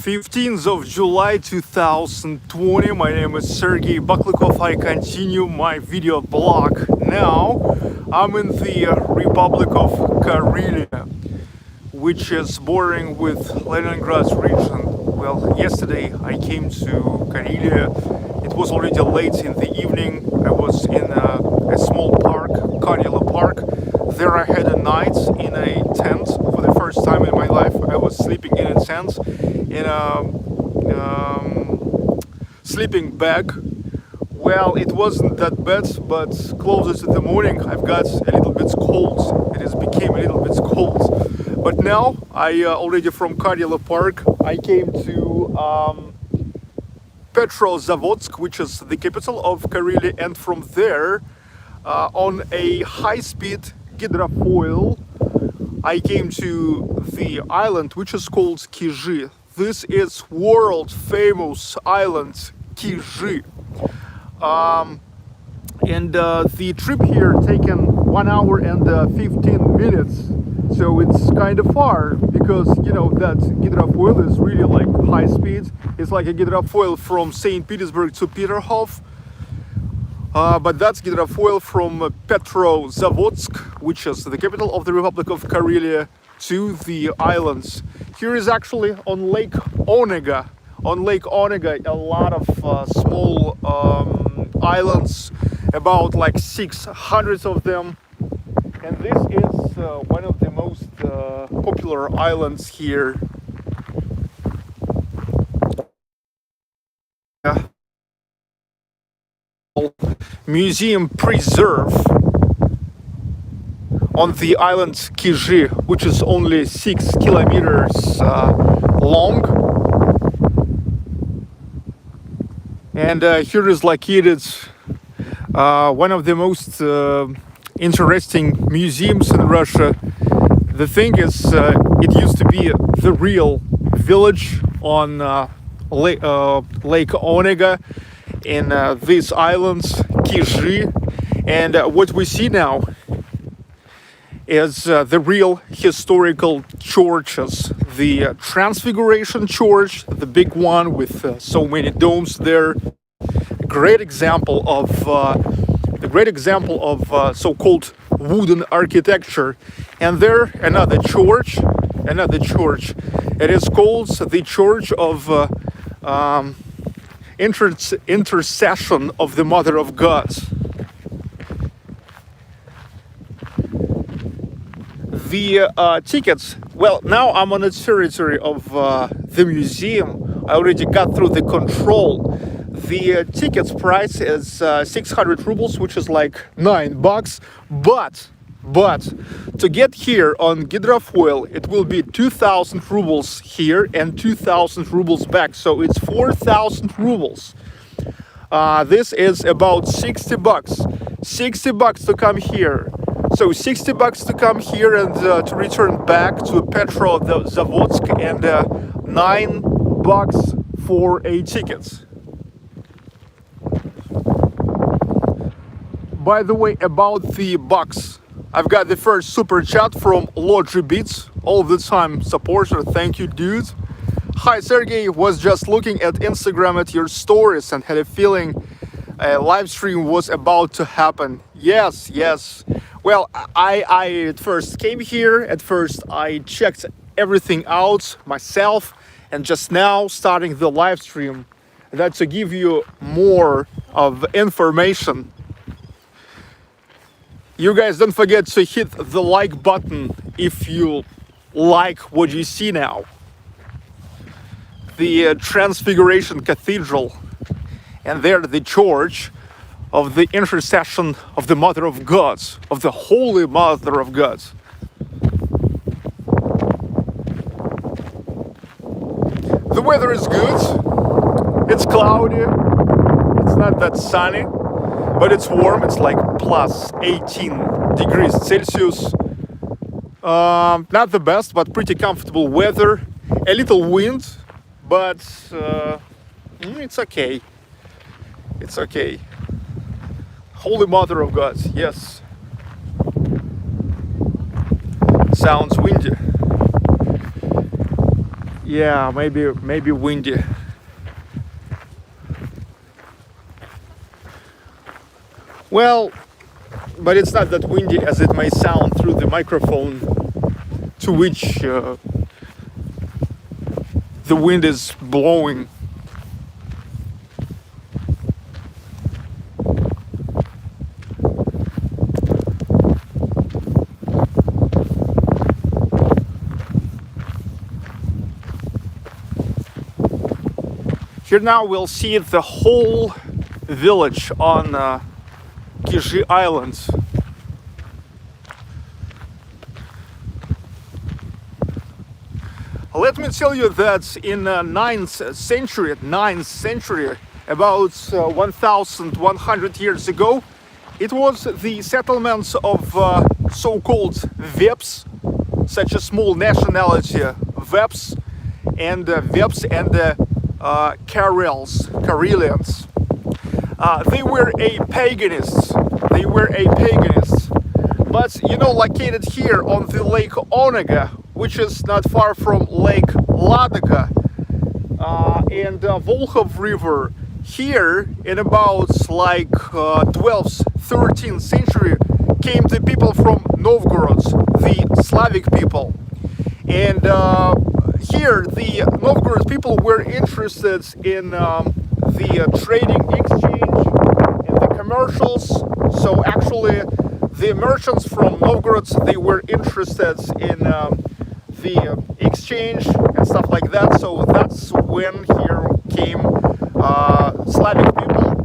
15th of July 2020. My name is Sergey Baklikov. I continue my video blog. Now I'm in the Republic of Karelia, which is bordering with Leningrad's region. Well, yesterday I came to Karelia. It was already late in the evening. I was in a small park, Karelia Park. There I had a night in a tent for the first time in my life. I was sleeping in a tent in a sleeping bag. Well, it wasn't that bad, but closer to the morning I've got a little bit cold. It has became a little bit cold. But now I already from Karelia Park I came to Petrozavodsk, which is the capital of Karelia, and from there on a high-speed hydrofoil I came to the island which is called Kizhi. This is world famous island Kizhi. And the trip here taken 1 hour and 15 minutes, so it's kind of far, because you know that hydrofoil is really like high speed. It's like a hydrofoil from St. Petersburg to Peterhof. But that's hydrofoil from Petrozavodsk, which is the capital of the Republic of Karelia, to the islands. Here is actually on Lake Onega. On Lake Onega, a lot of small islands, about like 600 of them. And this is one of the most popular islands here. Museum preserve on the island Kizhi, which is only 6 kilometers long. And here is located one of the most interesting museums in Russia. The thing is, it used to be the real village on Lake Onega in these islands, Kizhi. And what we see now is the real historical churches. The Transfiguration Church, the big one with so many domes there, great example of so-called wooden architecture. And there another church. It is called the Church of Intercession of the Mother of God. The tickets, well, now I'm on the territory of the museum. I already got through the control. The tickets price is 600 rubles, which is like $9. But to get here on Gidrofoil, it will be 2,000 rubles here and 2,000 rubles back. So it's 4,000 rubles. This is about $60. 60 bucks to come here. So 60 bucks to come here and to return back to Petrozavodsk, and $9 for a ticket. By the way, about the bucks, I've got the first super chat from Lodgy Beats, all the time supporter. Thank you, dude. Hi, Sergey. Was just looking at Instagram at your stories and had a feeling a live stream was about to happen. Yes. Well, I at first came here. At first, I checked everything out myself, and just now starting the live stream. That to give you more of information. You guys don't forget to hit the like button if you like what you see now. The Transfiguration Cathedral, and there the Church of the Intercession of the Mother of God, of the Holy Mother of God. The weather is good. It's cloudy. It's not that sunny, but it's warm. It's like plus 18 degrees Celsius. Not the best, but pretty comfortable weather. A little wind, but it's okay. It's okay. Holy Mother of God, yes. Sounds windy. Yeah, maybe windy. Well, but it's not that windy as it may sound through the microphone, to which the wind is blowing. Here now we'll see the whole village on Kizhi Island. Let me tell you that in 9th century, about 1,100 years ago, it was the settlements of so-called Veps, such a small nationality, Veps and Karelians. They were paganists. But located here on the Lake Onega, which is not far from Lake Ladoga, and Volkhov River. Here, in about 12th, 13th century, came the people from Novgorod, the Slavic people, and here the Novgorod people were interested in the trading exchange and the commercials. So actually the merchants from Novgorod, they were interested in the exchange and stuff like that. So that's when here came Slavic people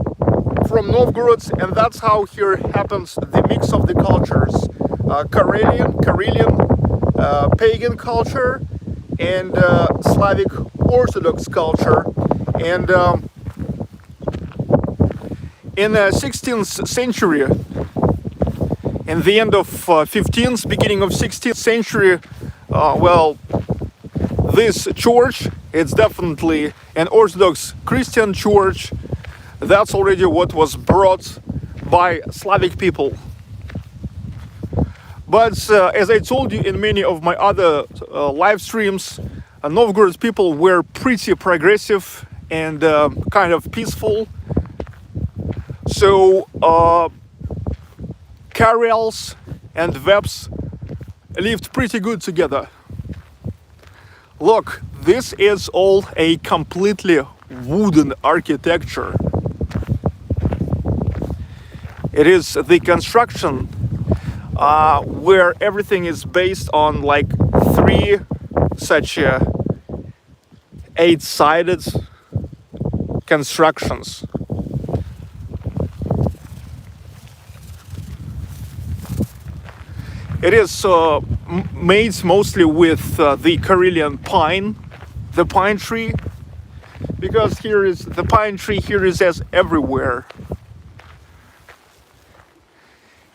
from Novgorod, and that's how here happens the mix of the cultures, Karelian pagan culture and Slavic Orthodox culture. And in the 16th century, in the end of 15th, beginning of 16th century, well, this church, it's definitely an Orthodox Christian church. That's already what was brought by Slavic people. But as I told you in many of my other live streams, Novgorod people were pretty progressive and kind of peaceful. So Karels and Webs lived pretty good together. Look, this is all a completely wooden architecture. It is the construction where everything is based on like three such eight-sided constructions. It is made mostly with the Karelian pine, the pine tree, because here is the pine tree here is as everywhere.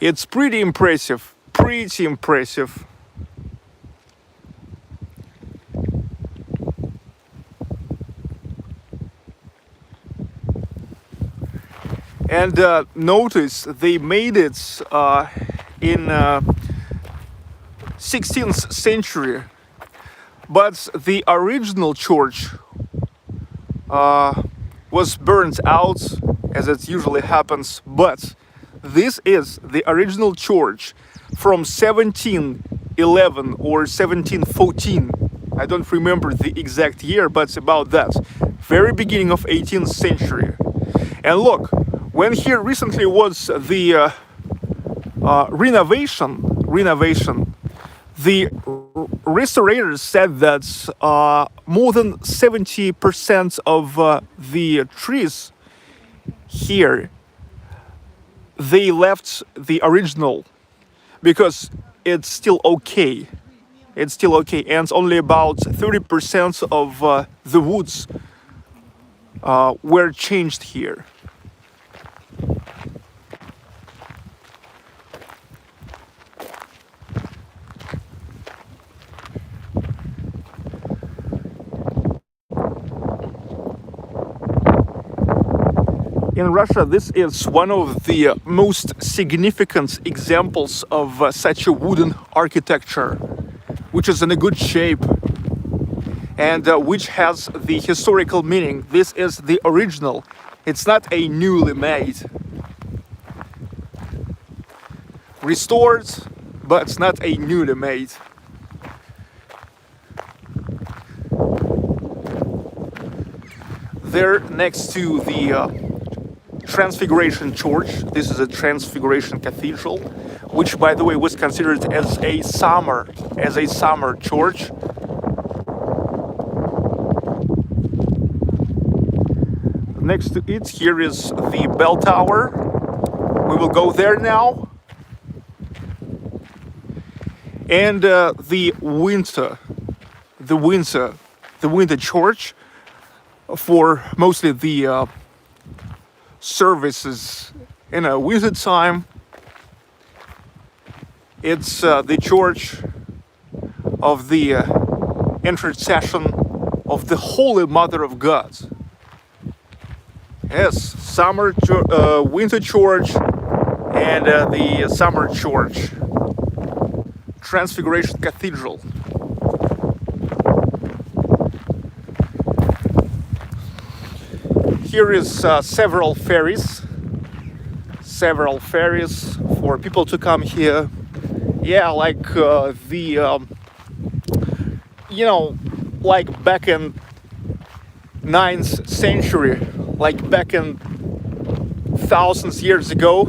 It's pretty impressive, pretty impressive. And notice they made it in 16th century, but the original church was burned out, as it usually happens. But this is the original church from 1711 or 1714. I don't remember the exact year, but it's about that. Very beginning of 18th century. And look, when here recently was the renovation, the restorators said that more than 70% of the trees here, they left the original because it's still okay. It's still okay, and only about 30% of the woods were changed here. In Russia, this is one of the most significant examples of such a wooden architecture, which is in a good shape and which has the historical meaning. This is the original. It's not a newly made. Restored, but it's not a newly made. There, next to the Transfiguration Church. This is a Transfiguration Cathedral, which, by the way, was considered as a summer church. Next to it, here is the bell tower. We will go there now. And the Winter Church for mostly the services in a winter time. It's the church of the intercession of the Holy Mother of God. Yes, winter church and the summer church. Transfiguration Cathedral. Here is several ferries for people to come here. Yeah, like like back in 9th century, like back in thousands years ago,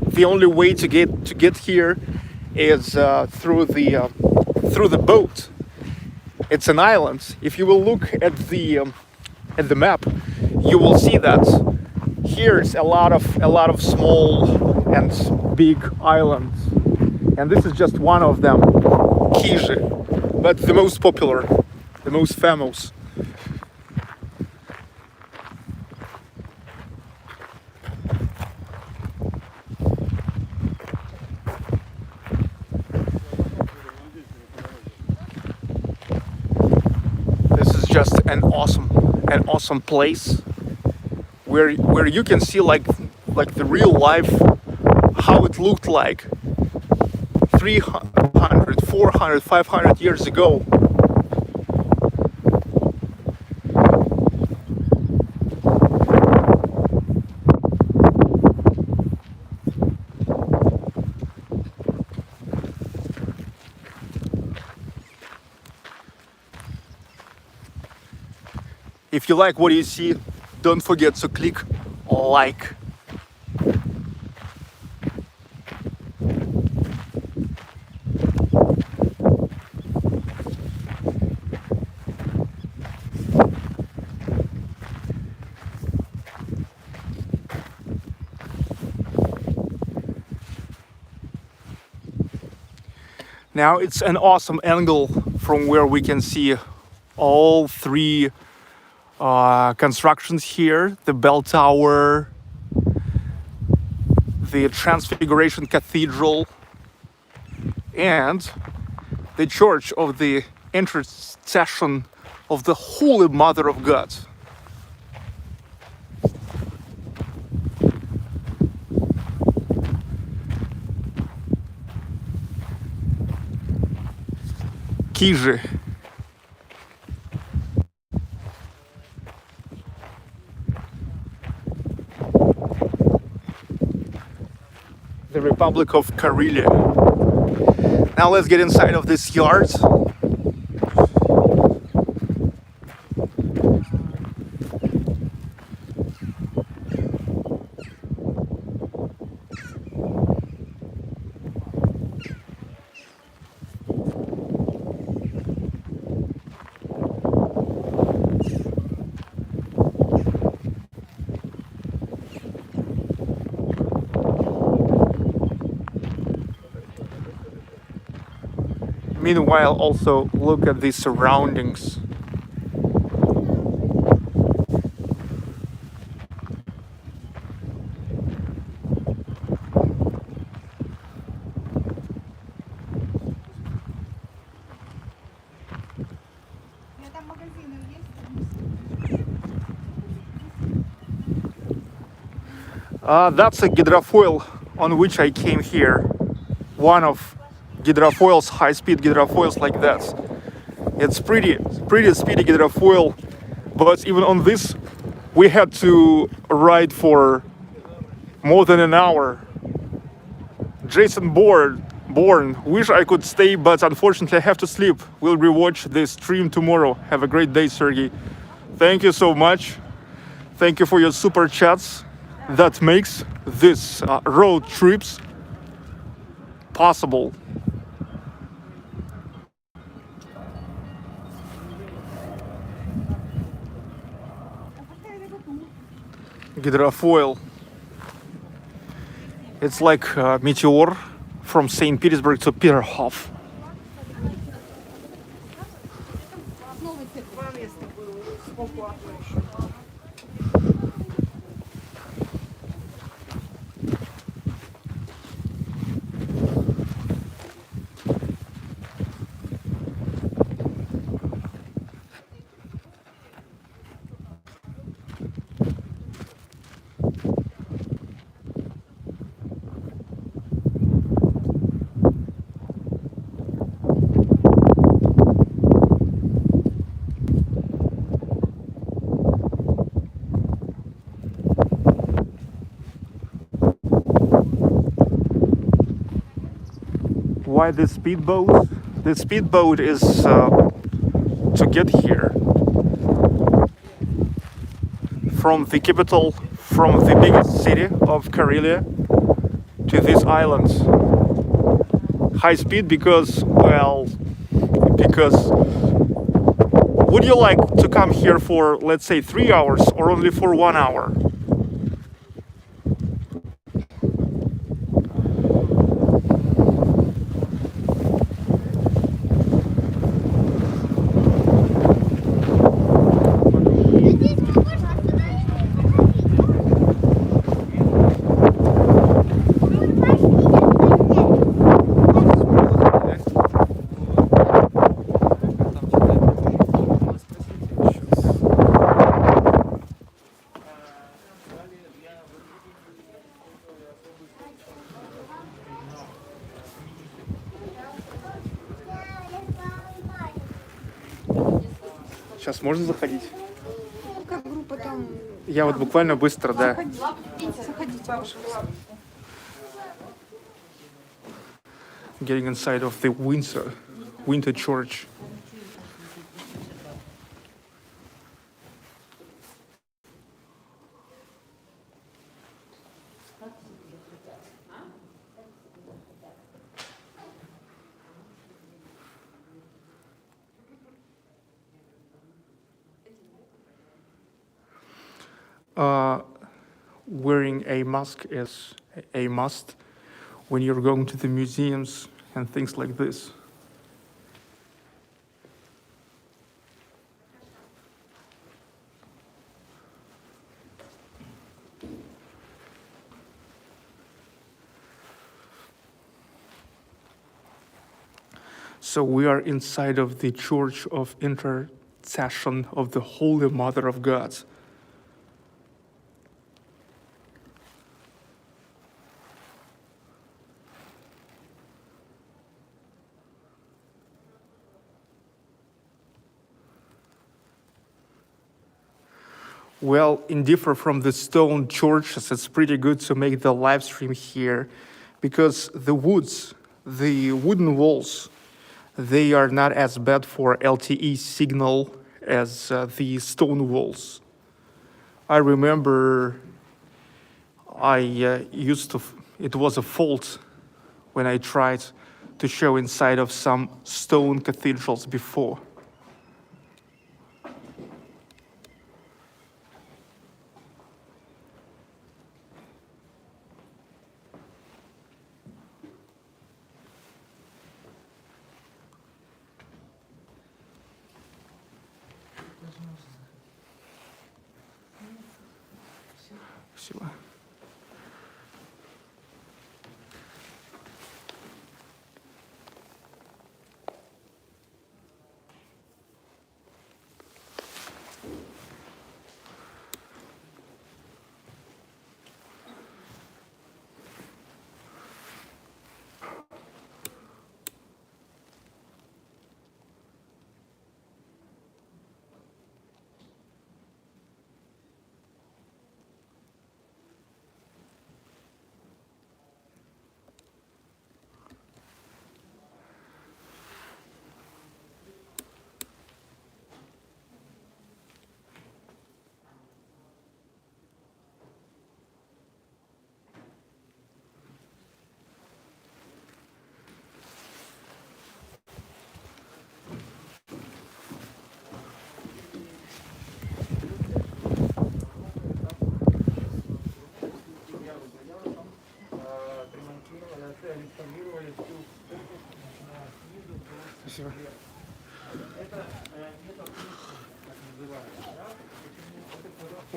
the only way to get here is through the boat. It's an island. If you will look at the map, you will see that here's a lot of small and big islands, and this is just one of them, Kizhi, but the most popular, the most famous. This is just an awesome place where you can see like the real life, how it looked like 300, 400, 500 years ago. If you like what you see, don't forget to click like. Now it's an awesome angle from where we can see all three constructions here: the bell tower, the Transfiguration Cathedral, and the Church of the Intercession of the Holy Mother of God. Kizhi. The Republic of Karelia. Now let's get inside of this yard. Meanwhile, also look at the surroundings. That's a hydrofoil on which I came here. One of hydrofoils, high-speed hydrofoils like that. It's pretty speedy hydrofoil, but even on this, we had to ride for more than an hour. Jason Bourne, wish I could stay, but unfortunately I have to sleep. We'll rewatch the stream tomorrow. Have a great day, Sergey. Thank you so much. Thank you for your super chats. That makes this road trips possible. Hydrofoil. It's like a meteor from St. Petersburg to Peterhof. Why the speedboat? The speedboat is to get here from the capital, from the biggest city of Karelia to these islands. High speed because, well, because would you like to come here for, let's say, 3 hours or only for 1 hour? Сейчас можно заходить? Как группа там? Я вот буквально быстро, да. Заходите, пожалуйста. Getting inside of the winter church. wearing a mask is a must when you're going to the museums and things like this. So we are inside of the Church of Intercession of the Holy Mother of God. Well, in differ from the stone churches, it's pretty good to make the live stream here because the wooden walls, they are not as bad for LTE signal as the stone walls. I remember it was a fault when I tried to show inside of some stone cathedrals before. Спасибо. Спасибо.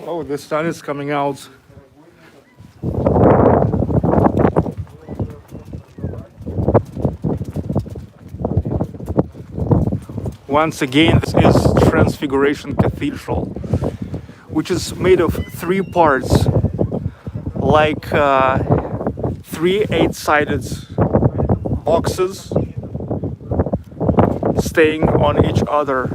Oh, the sun is coming out. Once again, this is Transfiguration Cathedral, which is made of 3 parts, like 3 8-sided boxes staying on each other.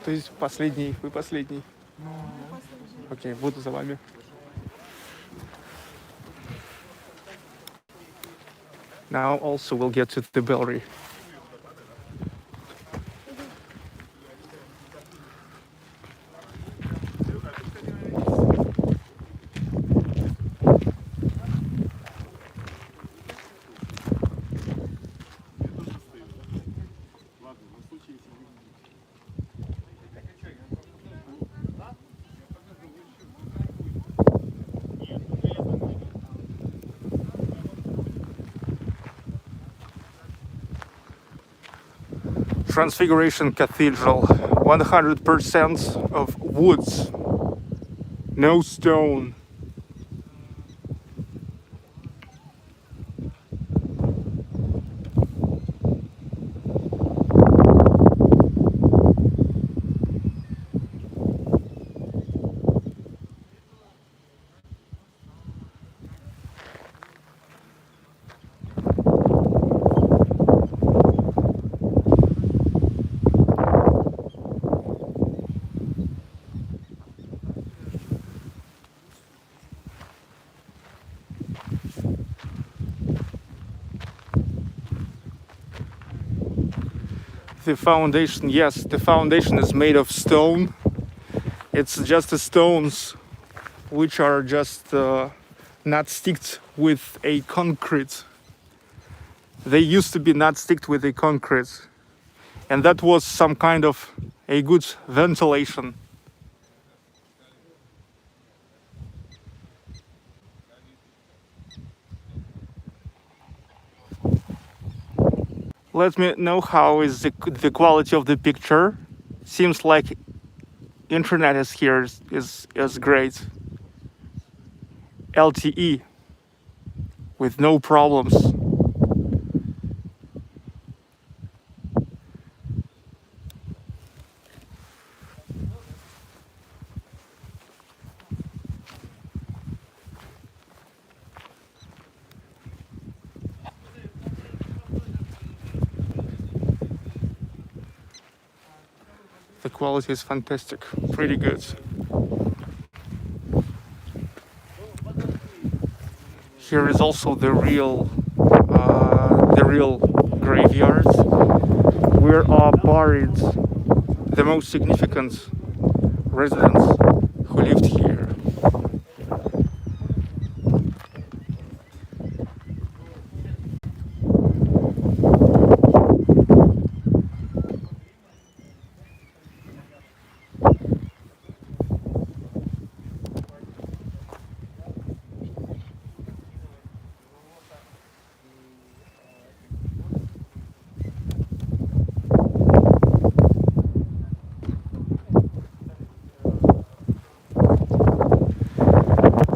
То есть последний, вы последний. Окей, буду за вами. Now also we'll get to the bellery. Transfiguration Cathedral, 100% of woods, no stone. The foundation, yes, the foundation is made of stone. It's just the stones which are just not sticked with a concrete. They used to be not sticked with a concrete, and that was some kind of a good ventilation. Let me know how is the quality of the picture. Seems like internet is here is great. LTE with no problems. The quality is fantastic, pretty good. Here is also the real graveyard, where are buried the most significant residents who lived here.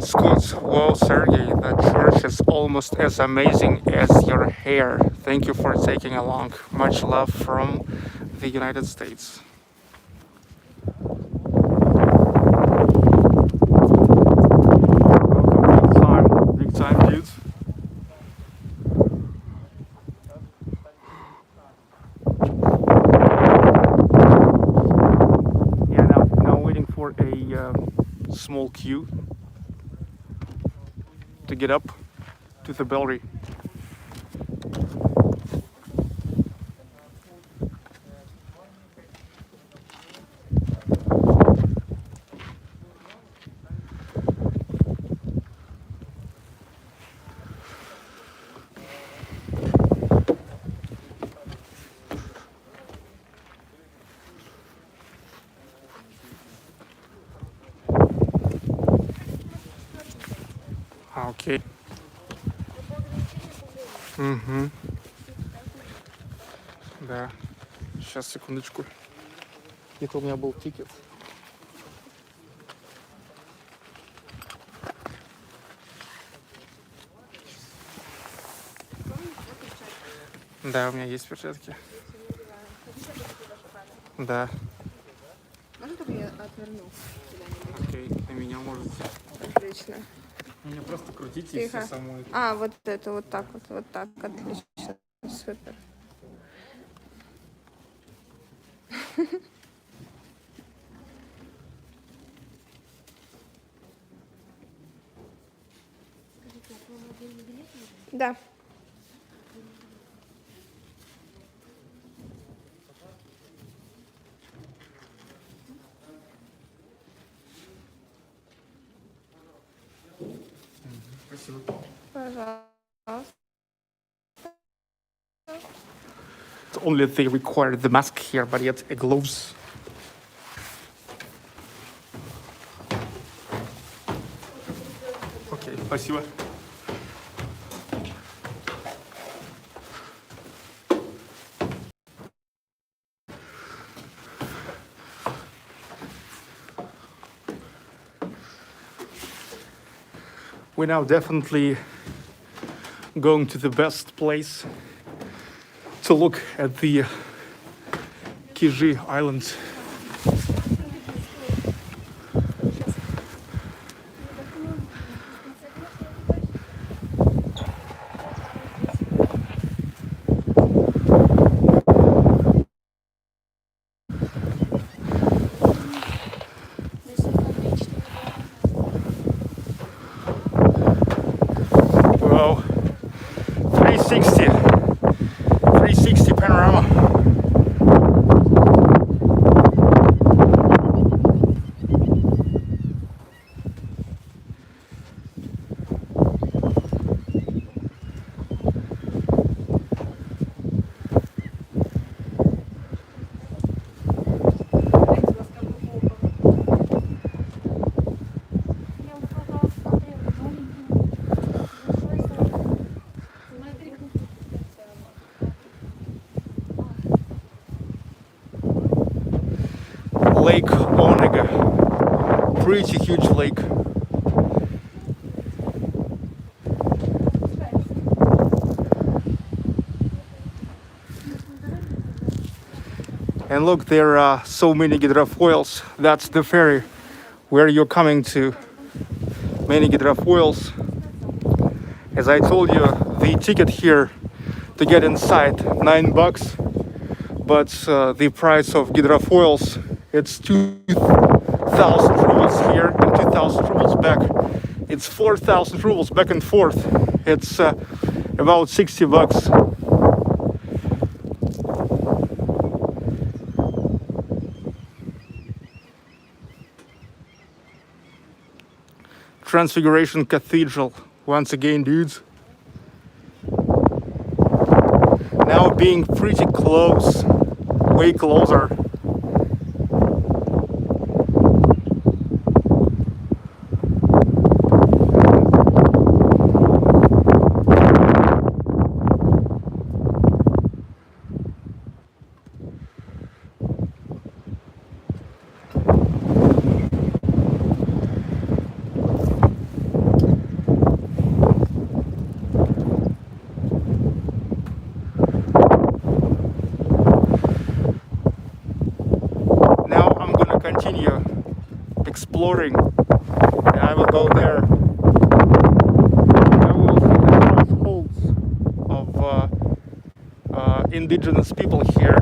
Scott, wow, Sergey, that church is almost as amazing as your hair. Thank you for taking along. Much love from the United States. Welcome, big time, dudes. Yeah, now waiting for a small queue to get up to the bellery. Окей. Угу. Да. Сейчас, секундочку. Это у меня был тикет. Да, у меня есть перчатки. Да. Можно только я отверну куда-нибудь? Окей, на меня можете. Отлично. Меня просто крутите и Тихо. все самой. А, вот это, вот так, отлично, супер. Да. Спасибо. Пожалуйста. Only they require the mask here, but yet gloves. Окей, спасибо. We're now definitely going to the best place to look at the Kizhi Island. Wow, 360 panorama. pretty huge lake. And look, there are so many hydrofoils. That's the ferry where you're coming to. Many hydrofoils. As I told you, the ticket here to get inside $9, but the price of hydrofoils, it's 2,000 rubles here and 2,000 rubles back. It's 4,000 rubles back and forth. It's about $60. Transfiguration Cathedral, once again, dudes. Now being pretty close, way closer. Continue exploring, and I will go there. I will see the households of indigenous people here.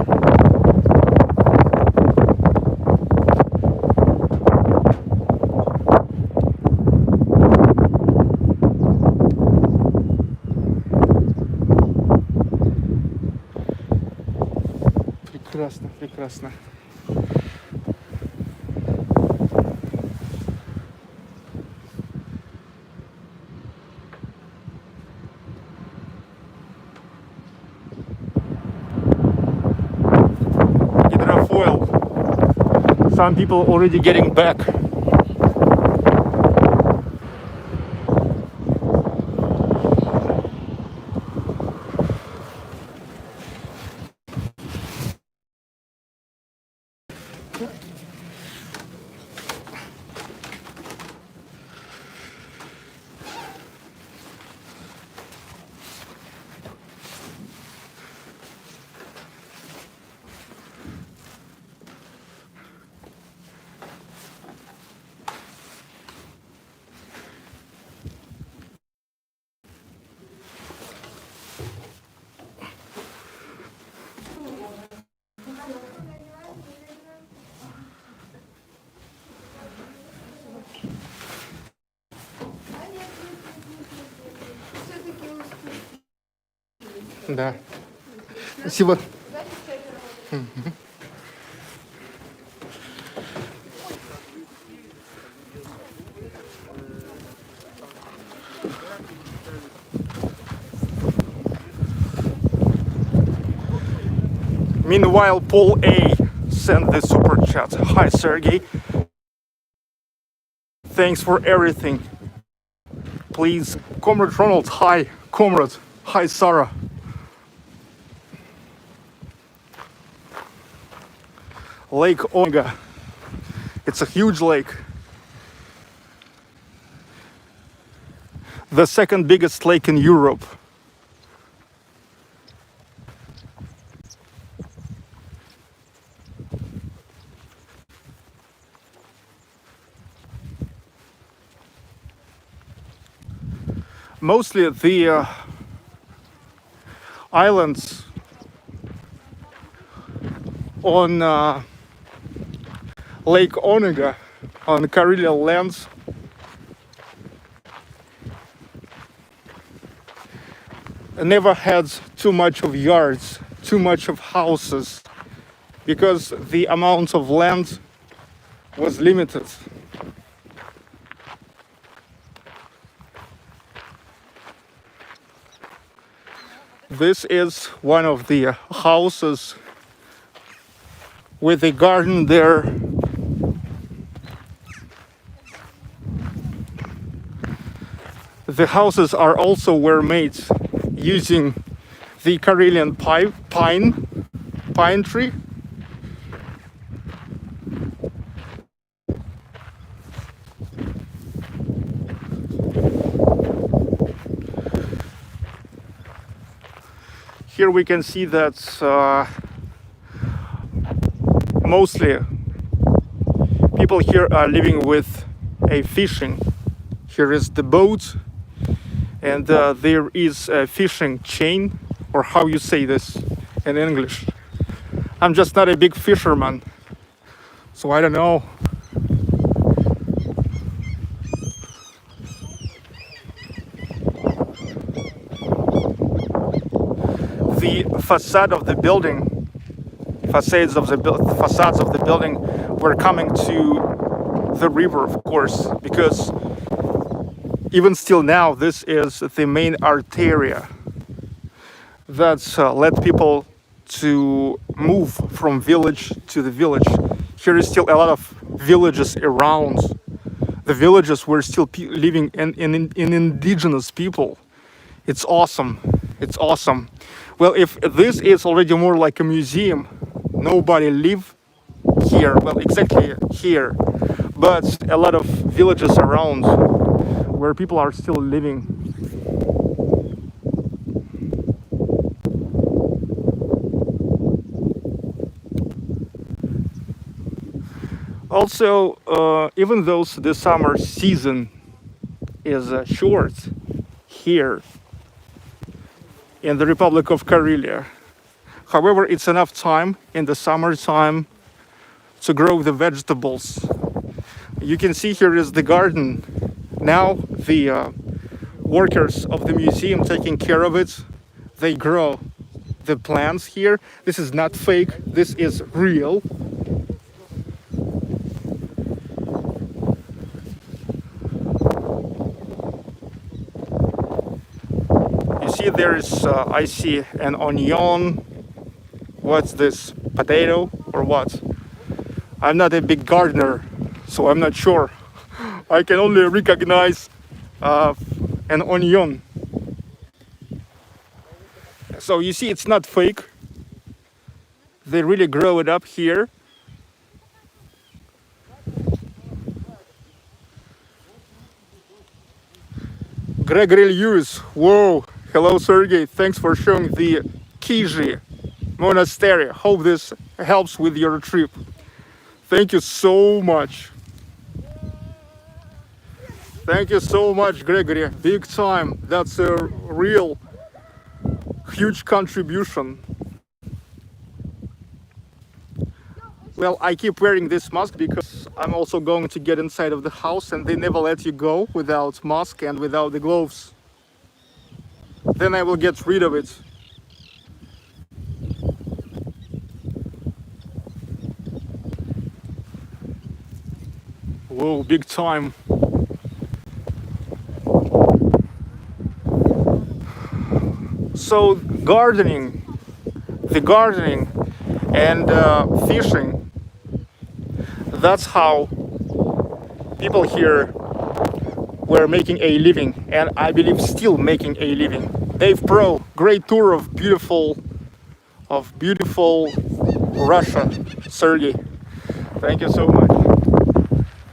Прекрасно, прекрасно. Some people already getting back. Да. Спасибо. Meanwhile, Paul A sent the super chat. Hi, Sergey. Thanks for everything. Please, Comrade Ronald. Hi, Comrade. Hi, Sarah. Lake Onega. It's a huge lake. The second biggest lake in Europe. Mostly the islands on Lake Onega, on Karelia lands, never had too much of yards, too much of houses, because the amount of land was limited. This is one of the houses with a garden there. The houses are also were made using the Karelian pine tree. Here we can see that mostly people here are living with a fishing. Here is the boat, and there is a fishing chain, or how you say this in English. I'm just not a big fisherman, so I don't know. The facade of the building, facades of the building were coming to the river, of course, because even still now, this is the main arteria that led people to move from village to the village. Here is still a lot of villages around. The villages were still living in indigenous people. It's awesome. It's awesome. Well, if this is already more like a museum, nobody live here. Well, exactly here, but a lot of villages around where people are still living. Also, even though the summer season is short here in the Republic of Karelia, however, it's enough time in the summertime to grow the vegetables. You can see here is the garden. Now the workers of the museum taking care of it, they grow the plants here. This is not fake, this is real. You see there is, I see an onion. What's this, potato or what? I'm not a big gardener, so I'm not sure. I can only recognize an onion. So you see, it's not fake. They really grow it up here. Gregory Lewis, whoa, hello Sergey, thanks for showing the Kizhi monastery. Hope this helps with your trip. Thank you so much. Thank you so much, Gregory, big time. That's a real huge contribution. Well, I keep wearing this mask because I'm also going to get inside of the house and they never let you go without mask and without the gloves. Then I will get rid of it. Whoa, big time. So gardening, the gardening and fishing, that's how people here were making a living, and I believe still making a living. Dave Pro, great tour of beautiful Russia. Sergey, thank you so much.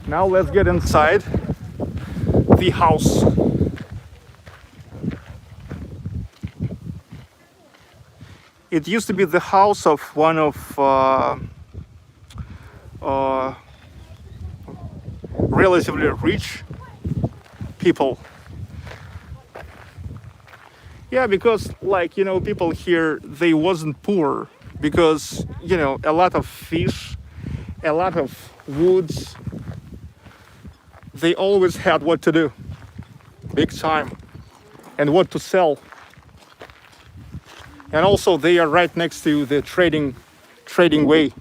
Now let's get inside the house. It used to be the house of one of relatively rich people. Yeah, because like, you know, people here, they wasn't poor because, you know, a lot of fish, a lot of woods, they always had what to do, big time, and what to sell. And also they are right next to the trading way,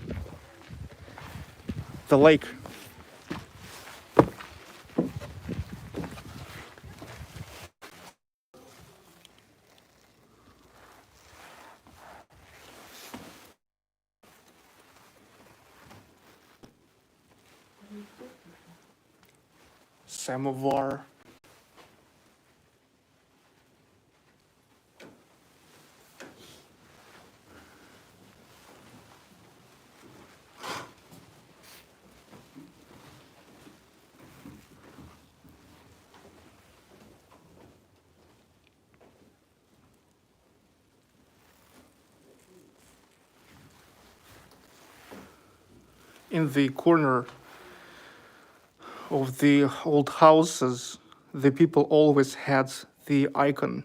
the lake. Samovar. in the corner of the old houses, the people always had the icon.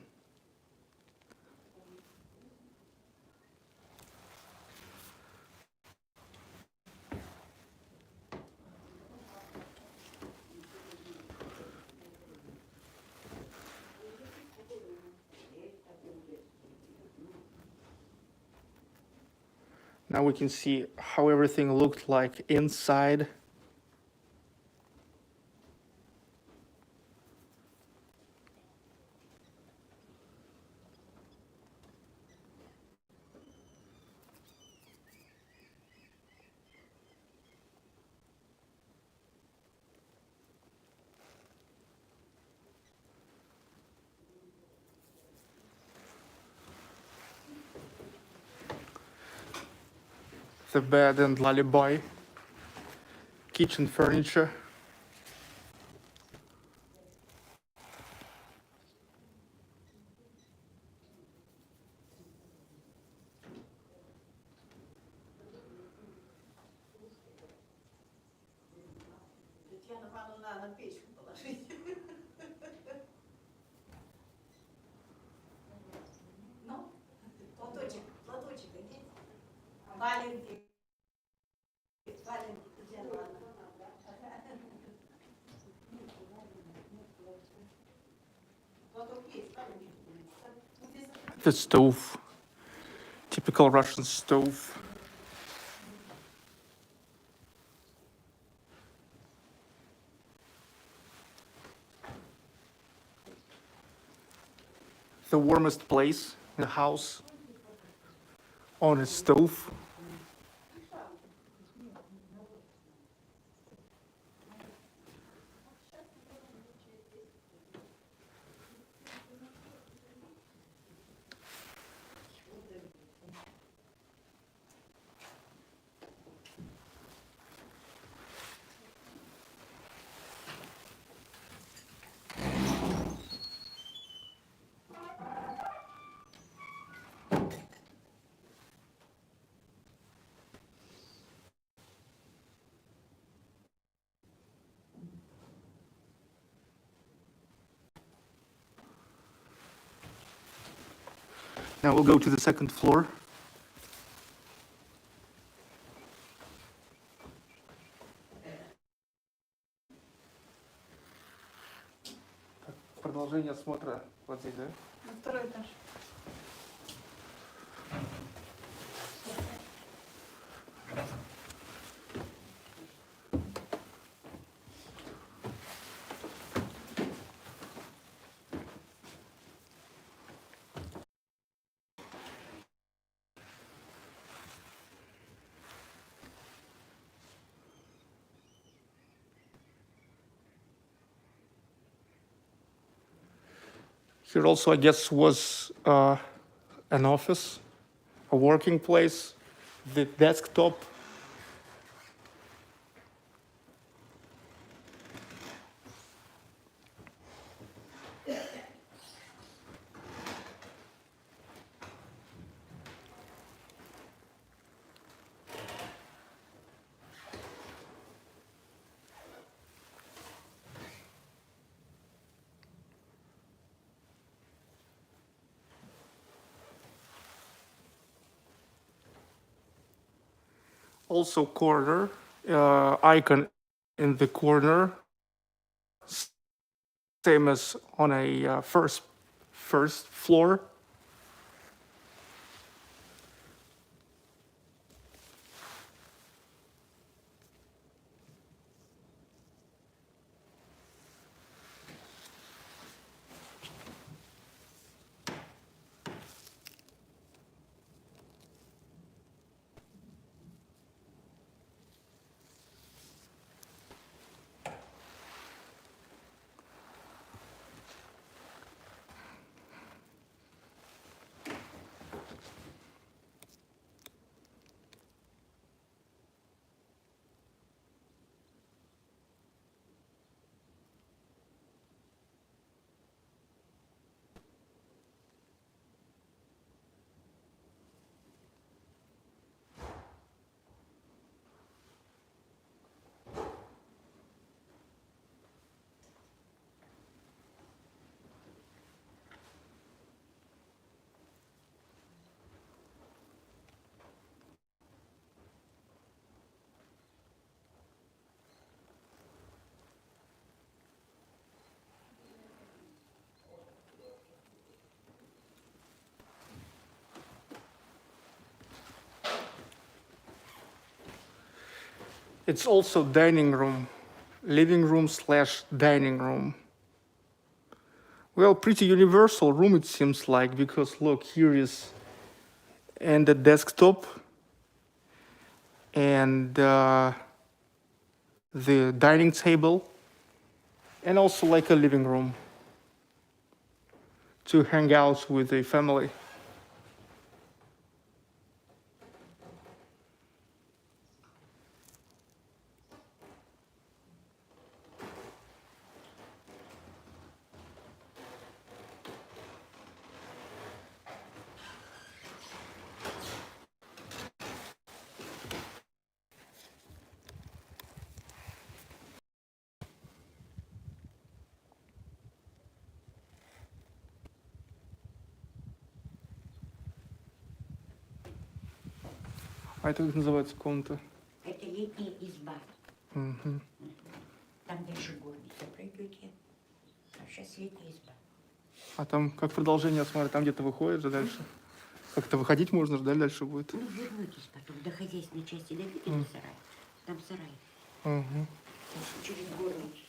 Now we can see how everything looked like inside. The bed and lullaby, kitchen furniture. The stove, typical Russian stove. The warmest place in the house, on a stove. Now we'll go to the second floor. Продолжение осмотра вот здесь, да? На второй этаж. Here also, I guess, was an office, a working place, the desktop. Also corner, icon in the corner, same as on a first floor. It's also dining room, living room slash dining room. Well, pretty universal room it seems like, because look, here is and the desktop and the dining table, and also like a living room to hang out with the family. А это как называется комната? Это летняя изба. Мгм. Там дальше горница пройдете. А сейчас летняя изба. А там как продолжение, смотри, там где-то выходит же дальше. Как-то выходить можно же, да, дальше будет? Ну, вернетесь потом до хозяйственной части, до видели сарай? Там сарай. Угу. Через горницу.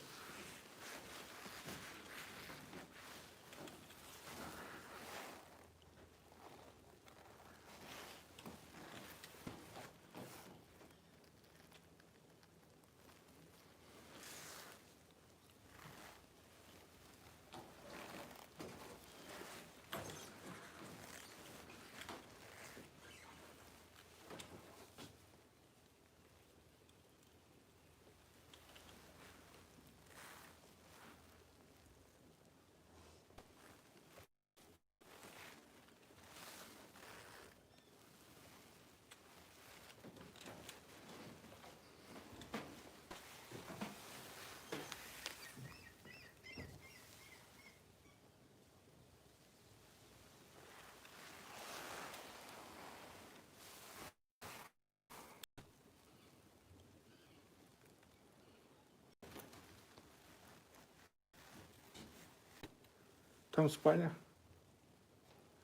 Там спальня.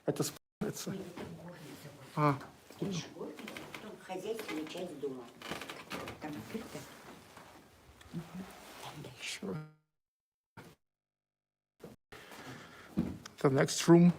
Это спальня. Нет, там горница. А, Дальше горница, потом хозяйственная часть дома. Там открыто. Там дальше. the next room.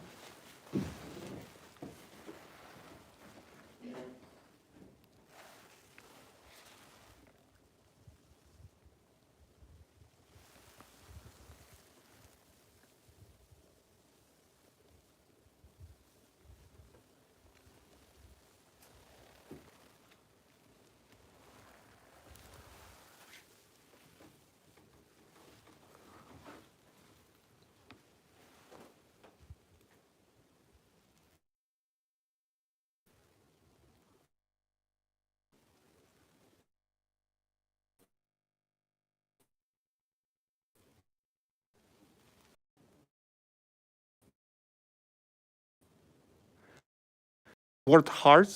Worked hard,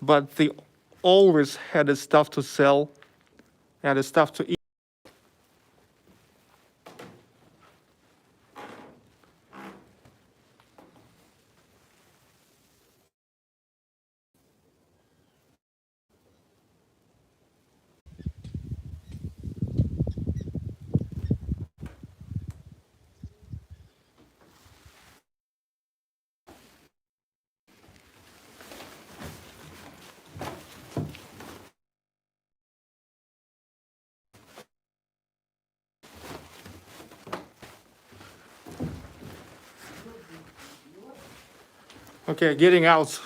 but they always had the stuff to sell and the stuff to eat. Okay, getting out.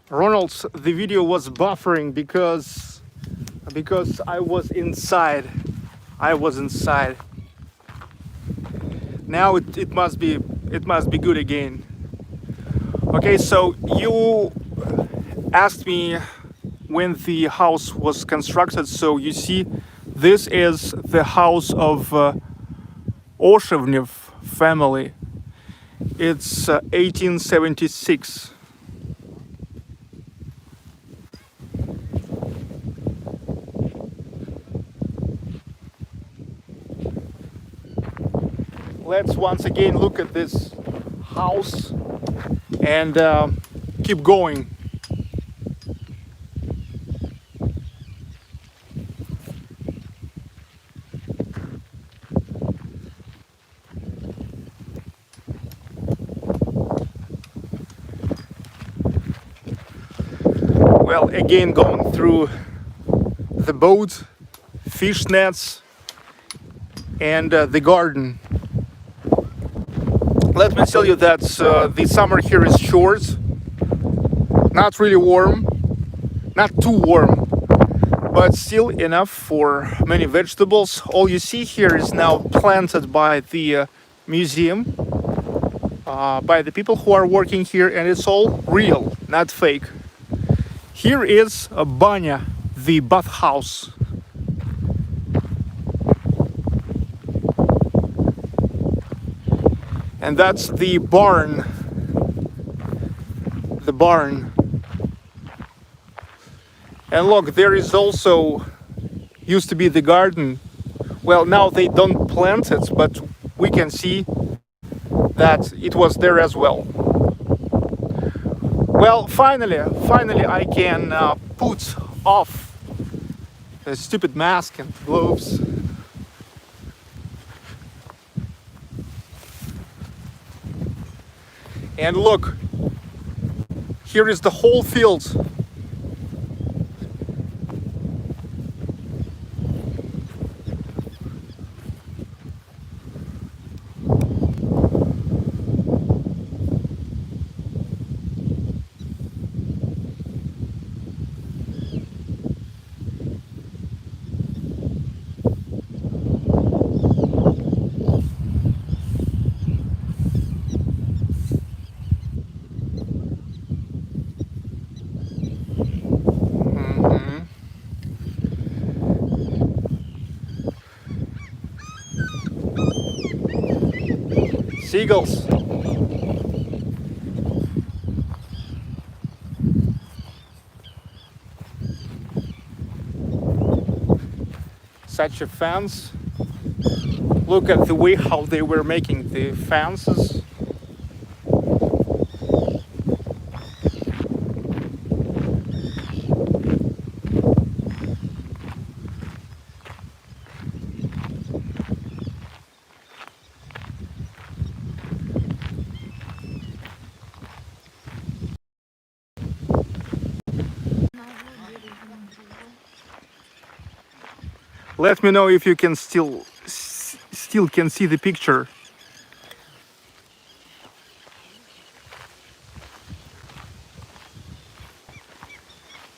Ronald, the video was buffering because I was inside. I was inside. Now it must be good again. Okay, so you asked me when the house was constructed. So you see, this is the house of Oshevnev family. It's 1876. let's once again look at this house and keep going. Well, again, going through the boat, fish nets, and the garden. Let me tell you that the summer here is short, not really warm, not too warm, but still enough for many vegetables. All you see here is now planted by the museum, by the people who are working here, and it's all real, not fake. Here is a banya, the bathhouse. And that's the barn. The barn. And look, there is also used to be the garden. Well, now they don't plant it, but we can see that it was there as well. Well, finally I can put off the stupid mask and gloves. And look, here is the whole field. Seagulls. Such a fence. Look at the way how they were making the fences. Let me know if you can still can see the picture.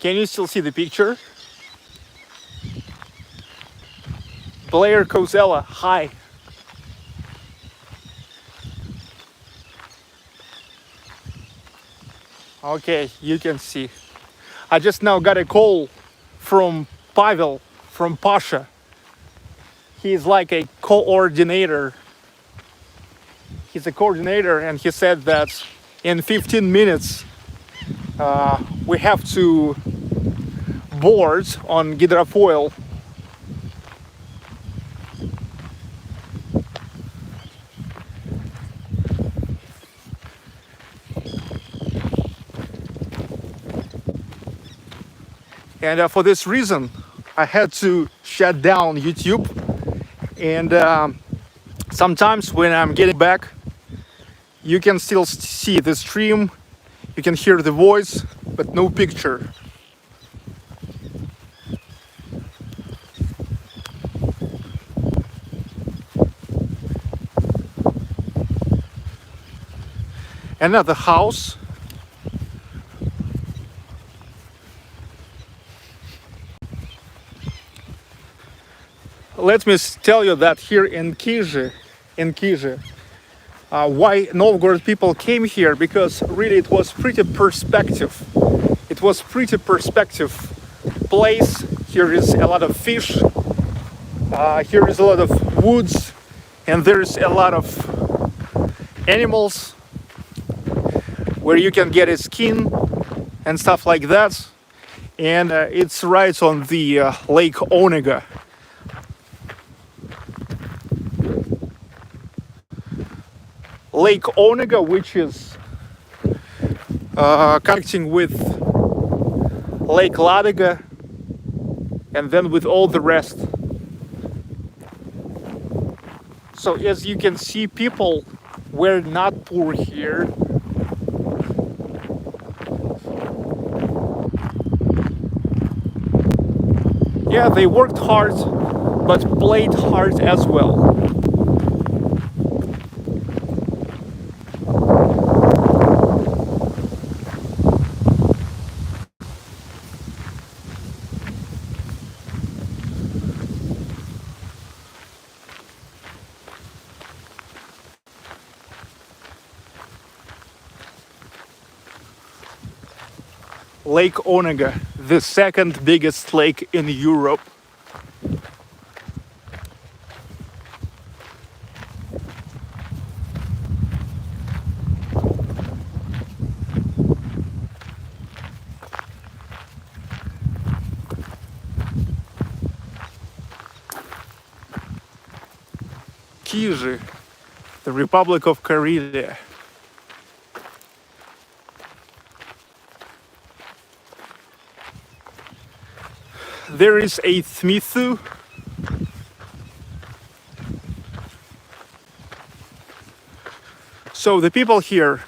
Can you still see the picture? Blair Cosella, hi. Okay, you can see. I just now got a call from Pavel, from Pasha. He's like a coordinator. He's a coordinator, and he said that in 15 minutes we have to board on Gidrofoil. And for this reason, I had to shut down YouTube. And sometimes when I'm getting back, you can still see the stream, you can hear the voice, but no picture. Another house. Let me tell you that here in Kizhi, why Novgorod people came here, because really it was pretty perspective. It was pretty perspective place. Here is a lot of fish. Here is a lot of woods, and there's a lot of animals where you can get a skin and stuff like that. And it's right on the Lake Onega. Lake Onega, which is connecting with Lake Ladoga and then with all the rest. So as you can see, people were not poor here. Yeah, they worked hard, but played hard as well. Lake Onega, the second biggest lake in Europe. Kizhi, the Republic of Karelia. There is a smithu. So the people here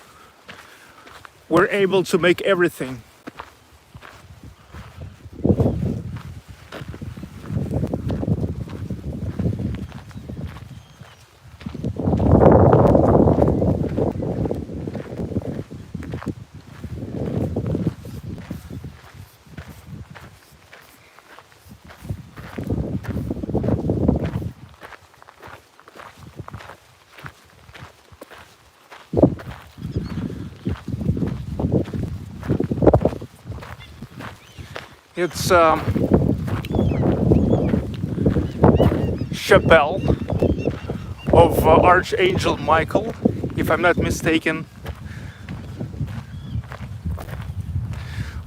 were able to make everything. It's chapel of Archangel Michael, if I'm not mistaken.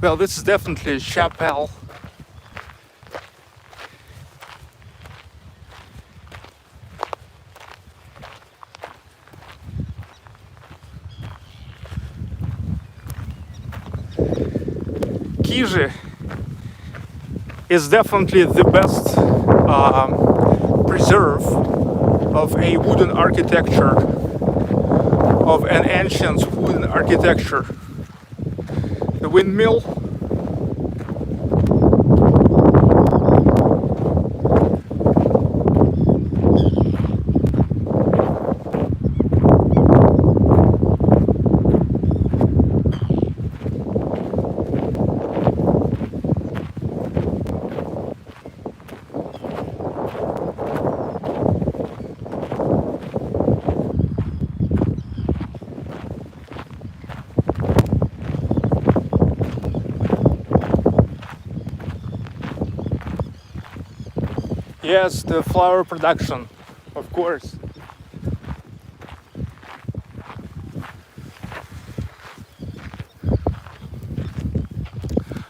Well, this is definitely a chapel. Kizhi is definitely the best preserve of a wooden architecture, of an ancient wooden architecture. The windmill, yes, the flower production, of course.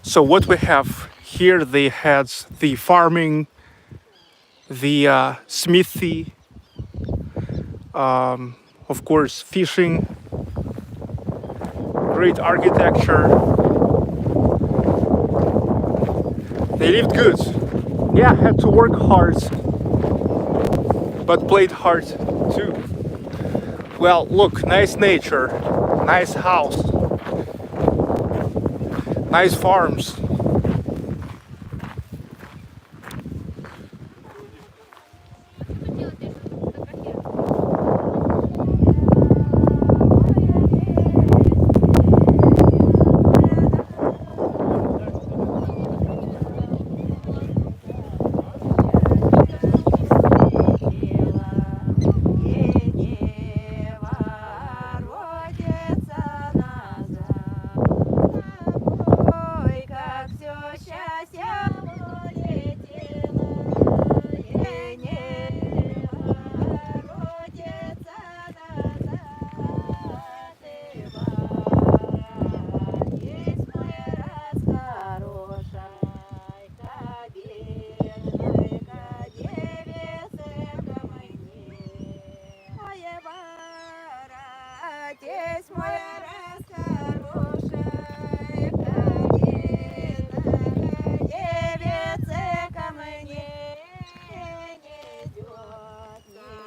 So what we have here, they had the farming, the smithy, of course fishing, great architecture. They lived good. Yeah, had to work hard, but played hard too. Well, look, nice nature, nice house, nice farms. Катись, моя расхорошая Карина, девица ко мне не идет,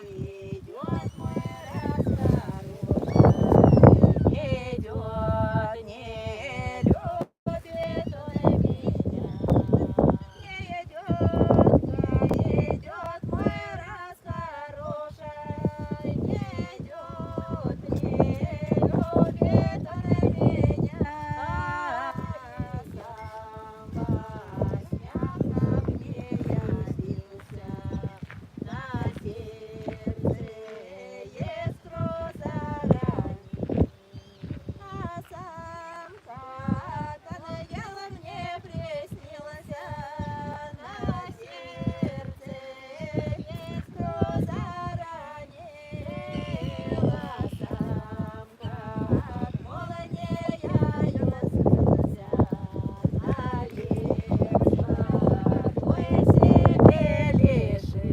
не идет, мой расхорошая, не идет, не любит он меня, не идет, мой расхорошая, не идет, не любит он меня, сам во снях ко мне явился, на сердце искру заронил, а сам как ангел мне приснился, на сердце искру заронил, а сам как молния явился, навек покой себе лишил.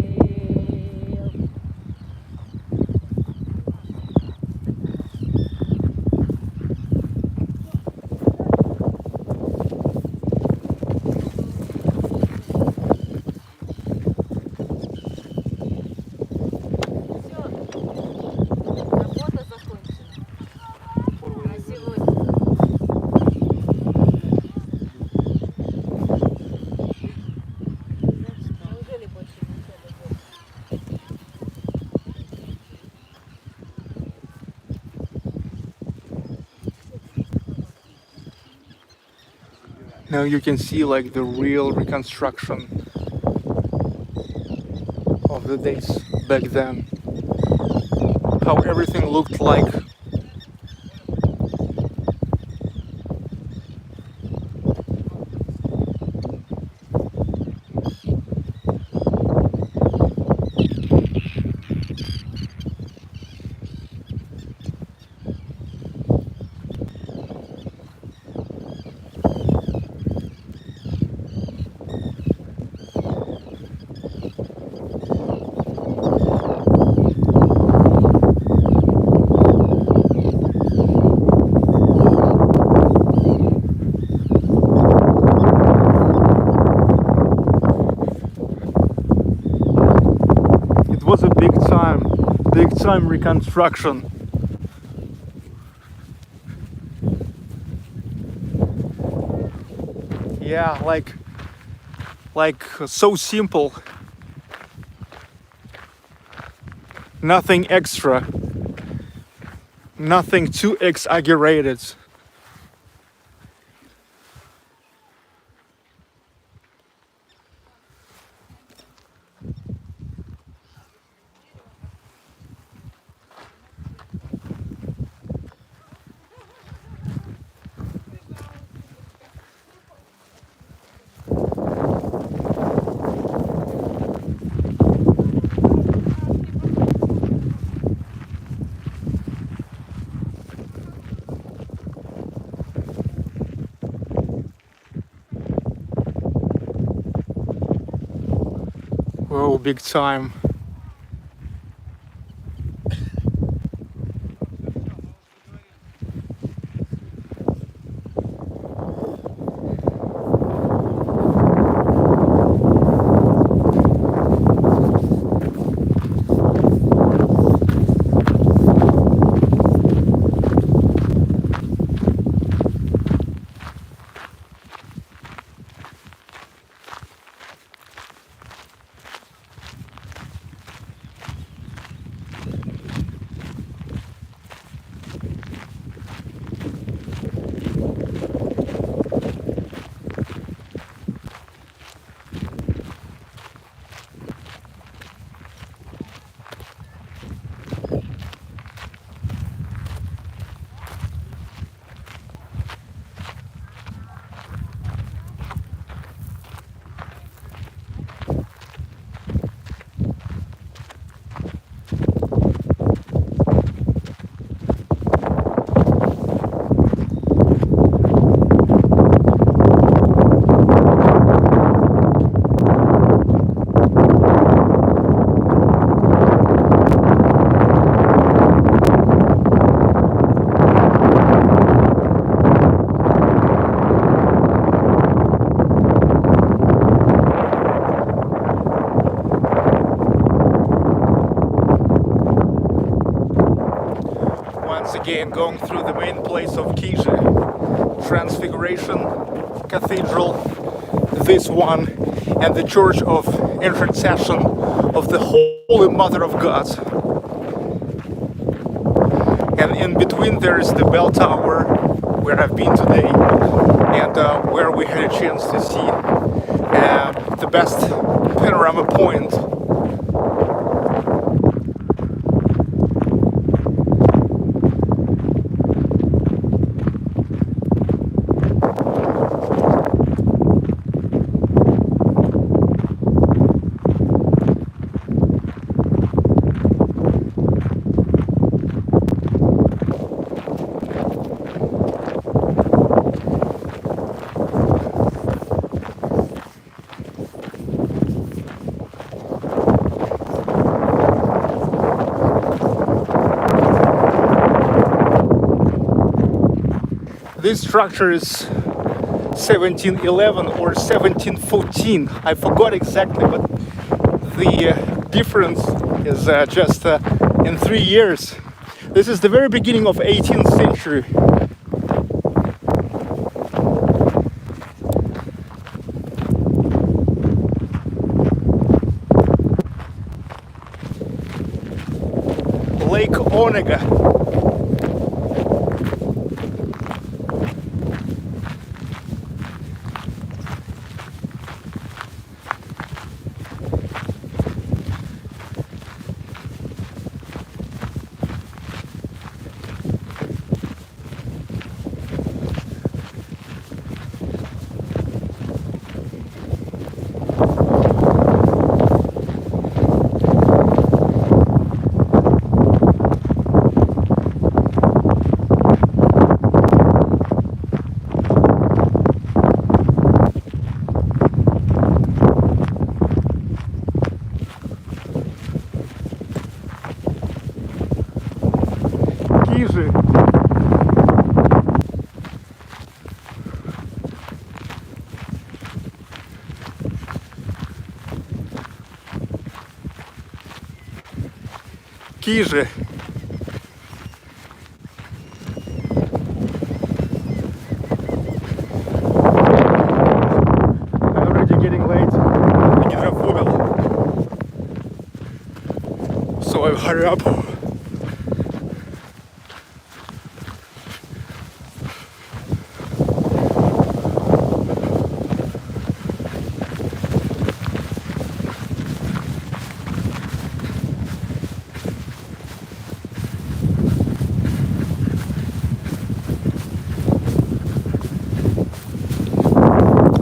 Работа закончена. На сегодня. Неужели больше ничего не будет? Now you can see like the real reconstruction of the days back then. How everything looked like. It was a big time reconstruction. Yeah, like so simple. Nothing extra. Nothing too exaggerated. Whoa, big time. once again going through the main place of Kizhi, Transfiguration Cathedral, this one, and the Church of Intercession of the Holy Mother of God. And in between there is the bell tower, where I've been today, and where we had a chance to see the best panorama point. This structure is 1711 or 1714. I forgot exactly, but the difference is just in 3 years. This is the very beginning of 18th century. Lake Onega. Kizhi. Kizhi. I'm already getting late. I get up so I hurry up.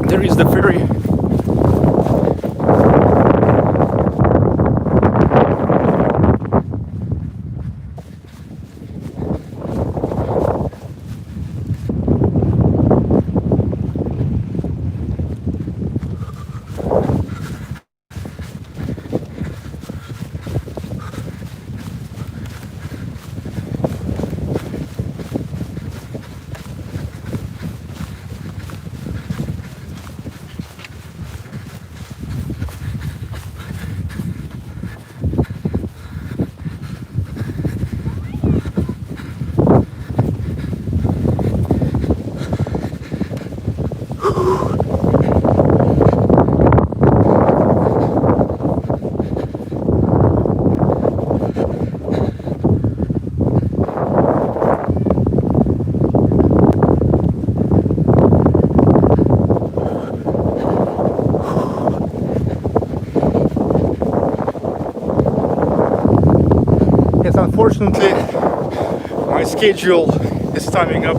There is the ferry. Yes, unfortunately, my schedule is timing up.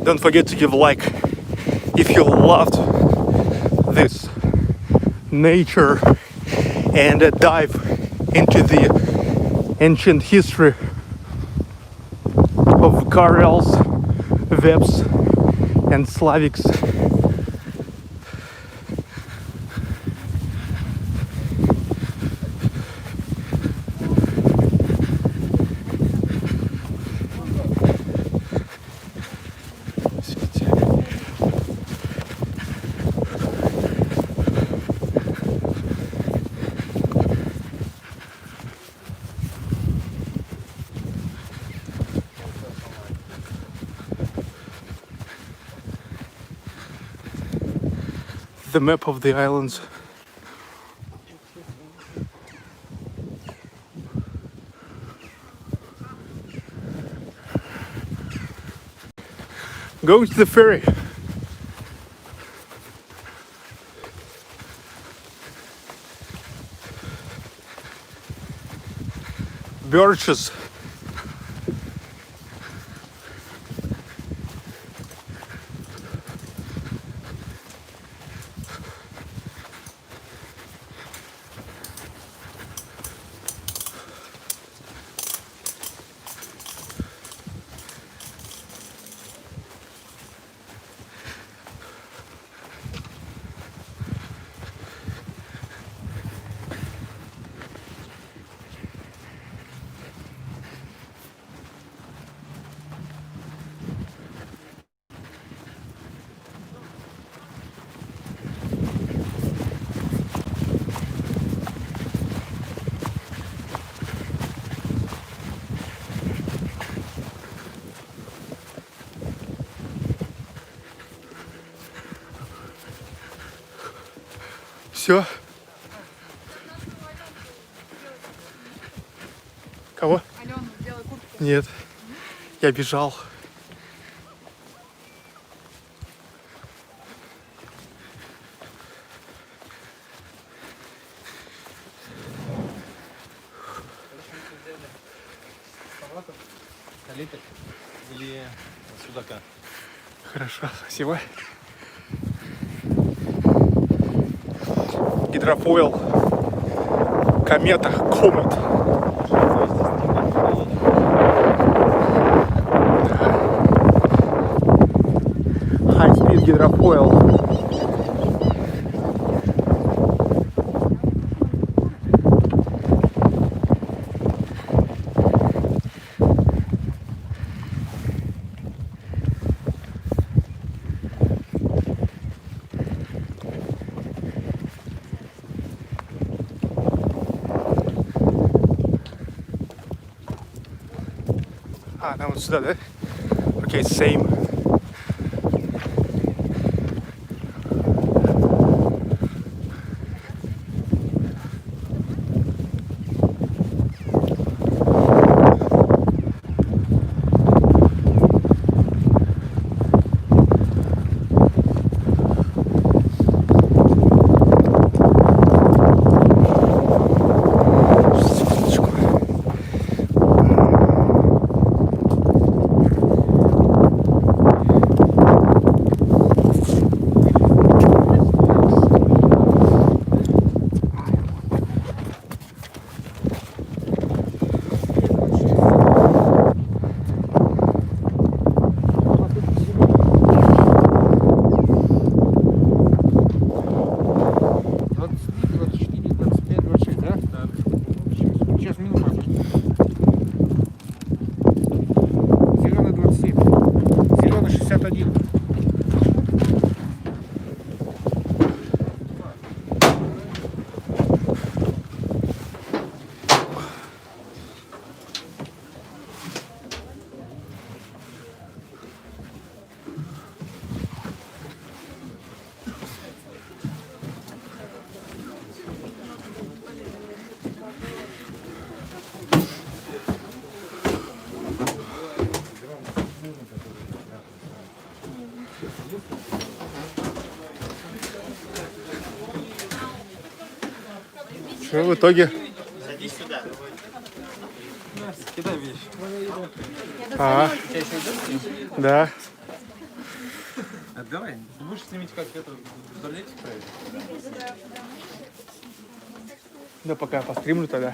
Don't forget to give a like if you loved this nature and a dive into the ancient history of Karels, Veps and Slavics. the map of the islands. Going to the ferry. Birches. Все. Кого? Алена, белая куртка. Нет. Я бежал. Литр или судака? Хорошо, спасибо. Гидрофойл. Комета. Комет. High speed гидрофойл. А, нам вот сюда, да? Окей, same. Что в итоге? Садись сюда. Кидай вещи. А, да. Давай, будешь снимать, как это в туалете правильно? Да пока постримлю тогда.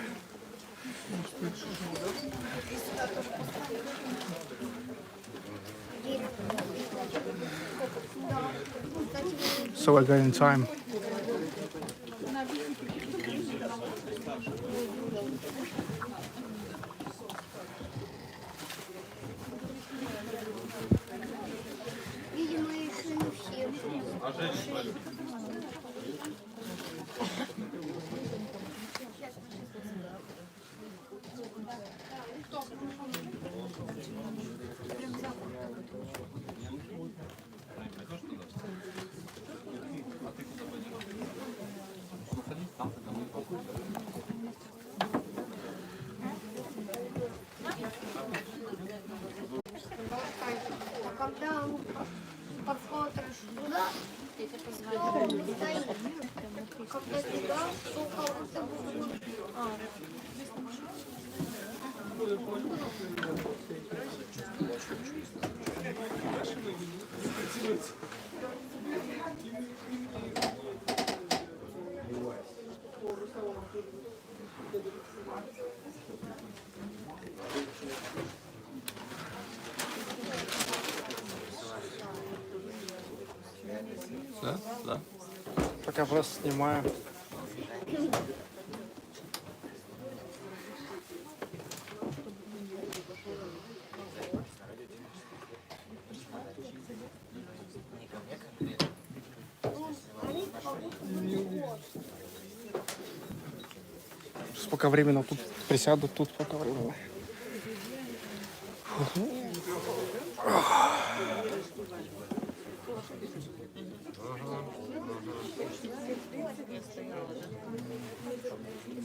So I got in time. Видимо, еще не все. когда туда, сухо вот это будет. Да? Да. Пока просто снимаю. Сейчас пока временно тут присяду, тут пока временно.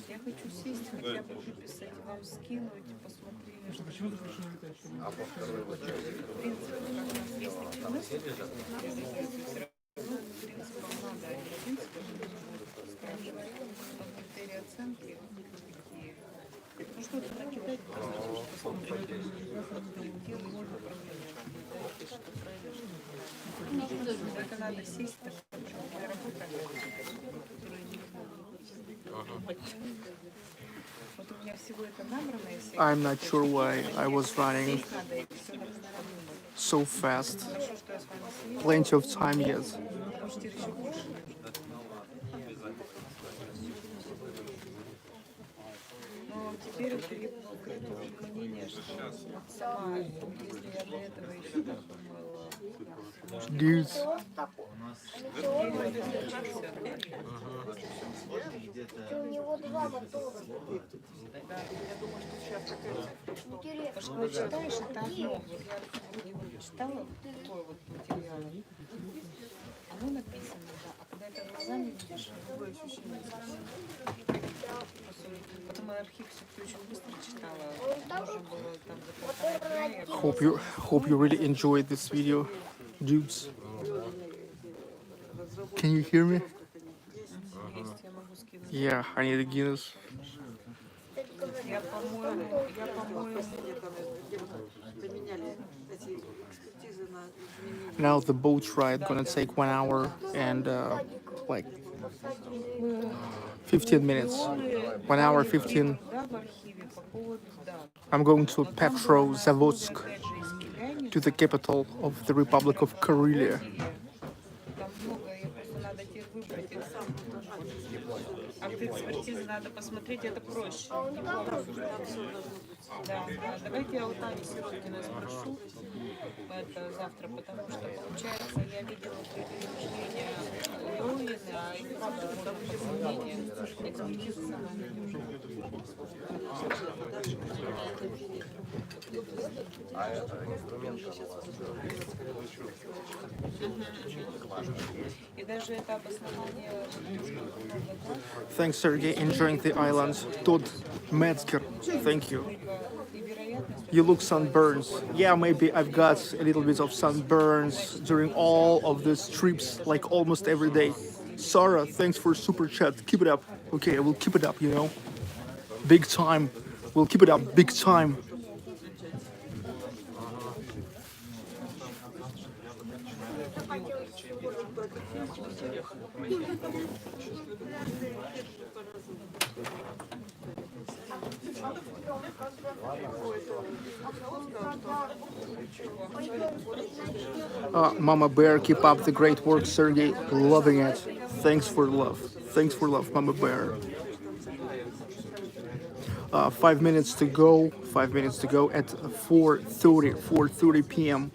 Я хочу сесть, хотя бы выписать, вам скинуть, посмотрели, что... Почему ты хочешь не летать? В принципе, как у нас есть такие мысли, принципом надо один, скажем, спрашивать, по критерии оценки, какие. Ну что ты накидать, посмотреть, где можно проверить, что правильно, что это надо сесть, потому что моя работа, которая не вот у меня всего это набрано, если I'm not sure why I was running сесть надо, и все надо продумать. so fast. Хорошо, что я с вами съездила, Plenty of time yet. потому что еще больше. Но теперь приобрело мнение, что сама, если я до этого еще так думала, Dudes. У него два мотора. потому что вы читаешь, это одно. Вот я вот читала такой вот материал. Оно написано, да, а когда это глазами видишь, другое ощущение совсем. Потом архив все-таки очень быстро читала. Можно было там за полтора дня. Hope you really enjoyed this video, dudes. Can you hear me? Есть, я могу скинуть. Yeah, I need a Guinness. Я, по-моему, Now the boat ride gonna take 1 hour and like 15 minutes. 1 hour 15. да, в архиве по поводу дат. I'm going to Petrozavodsk, Опять же, из Киляни, to the capital of the Republic of Karelia. там много, я просто надо тебе выбрать. А в экспертизе надо посмотреть, это проще. Да, да. Давайте я у Тани Сироткиной спрошу это завтра, потому что, получается, я видела предупреждение Лоуина, а и правда, там мнение экспертизы сама не нужна. И даже это обоснование Thanks, Sergey. Enjoying the island. Todd Metzger. Thank you. и вероятность. You look sunburns. Yeah, maybe I've got a little bit of sunburns during all of these trips, like almost every day. Sarah, thanks for super chat. Keep it up. Okay, I will keep it up, you know. Big time. We'll keep it up big time. Mama Bear, keep up the great work, Sergey. Loving it. Thanks for love. Thanks for love, Mama Bear. 5 minutes to go. 5 minutes to go at 4:30 p.m.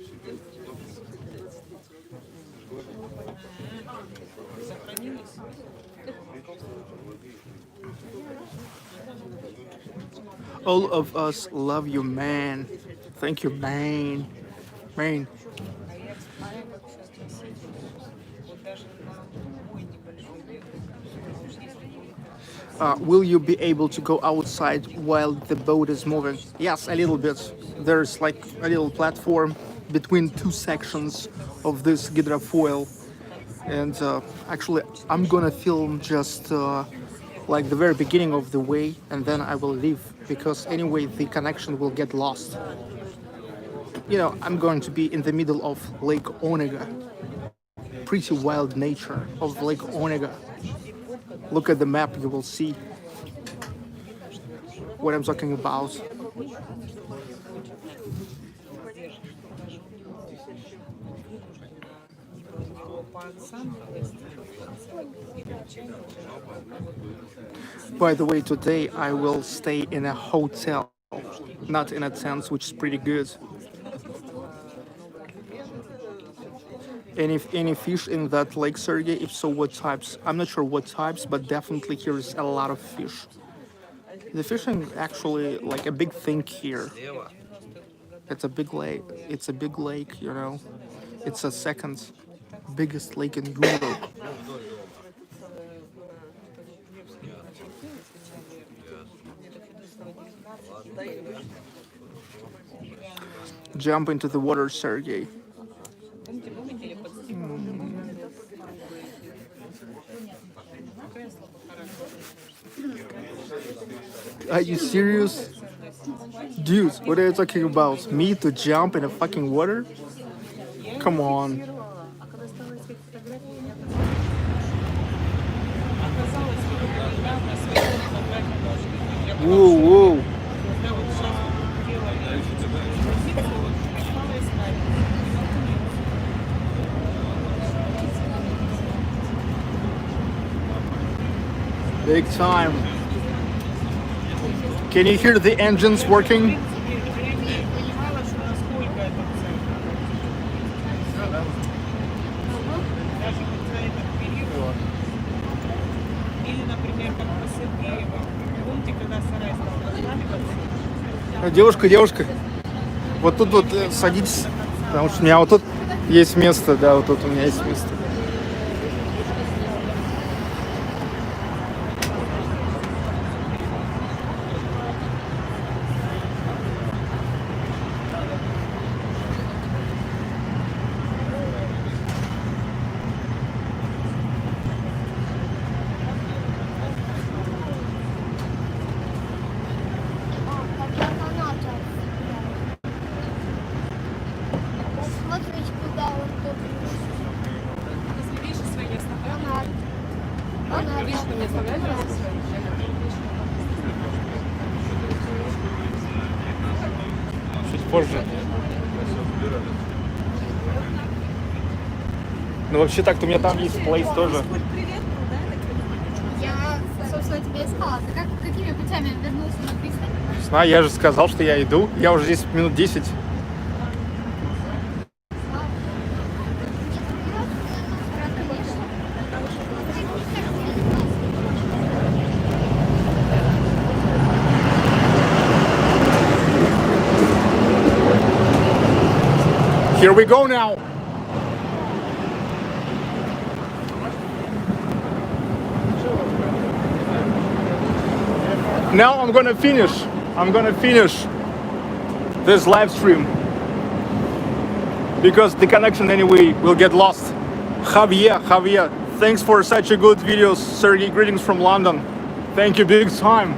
All of us love you, man. Thank you, man. Man. А я как сейчас на сети, вот даже на мой небольшой бег, если Will you be able to go outside while the boat is moving? Yes, a little bit. There's like a little platform between two sections of this hydrofoil. And actually, I'm gonna film just like the very beginning of the way, and then I will leave because anyway the connection will get lost. You know, I'm going to be in the middle of Lake Onega. Pretty wild nature of Lake Onega. Look at the map, you will see what I'm talking about. By the way, today I will stay in a hotel, not in a tent, which is pretty good. Any fish in that lake, Sergey? If so, what types? I'm not sure what types, but definitely here is a lot of fish. The fishing actually like a big thing here. It's a big lake. It's a big lake, you know. It's the second biggest lake in Europe. Jump into the water, Sergey. Are you serious? Dude, what are you talking about? Me to jump in the fucking water? Come on. Whoa, whoa. Big time. Can you hear the engines working? Девушка, девушка, вот тут вот садитесь, потому что у меня вот тут есть место, да, вот тут у меня есть место. Смотрите, куда он тут. Чуть позже. Ну вообще так-то у меня там есть плейс тоже. Я, собственно, тебе искала. Ты какими путями вернулся на пристань? А я же сказал, что я иду. Я уже здесь минут 10. Here we go now. Now I'm gonna finish this live stream because the connection anyway will get lost. Javier, thanks for such a good videos. Sergey, greetings from London. Thank you, big time.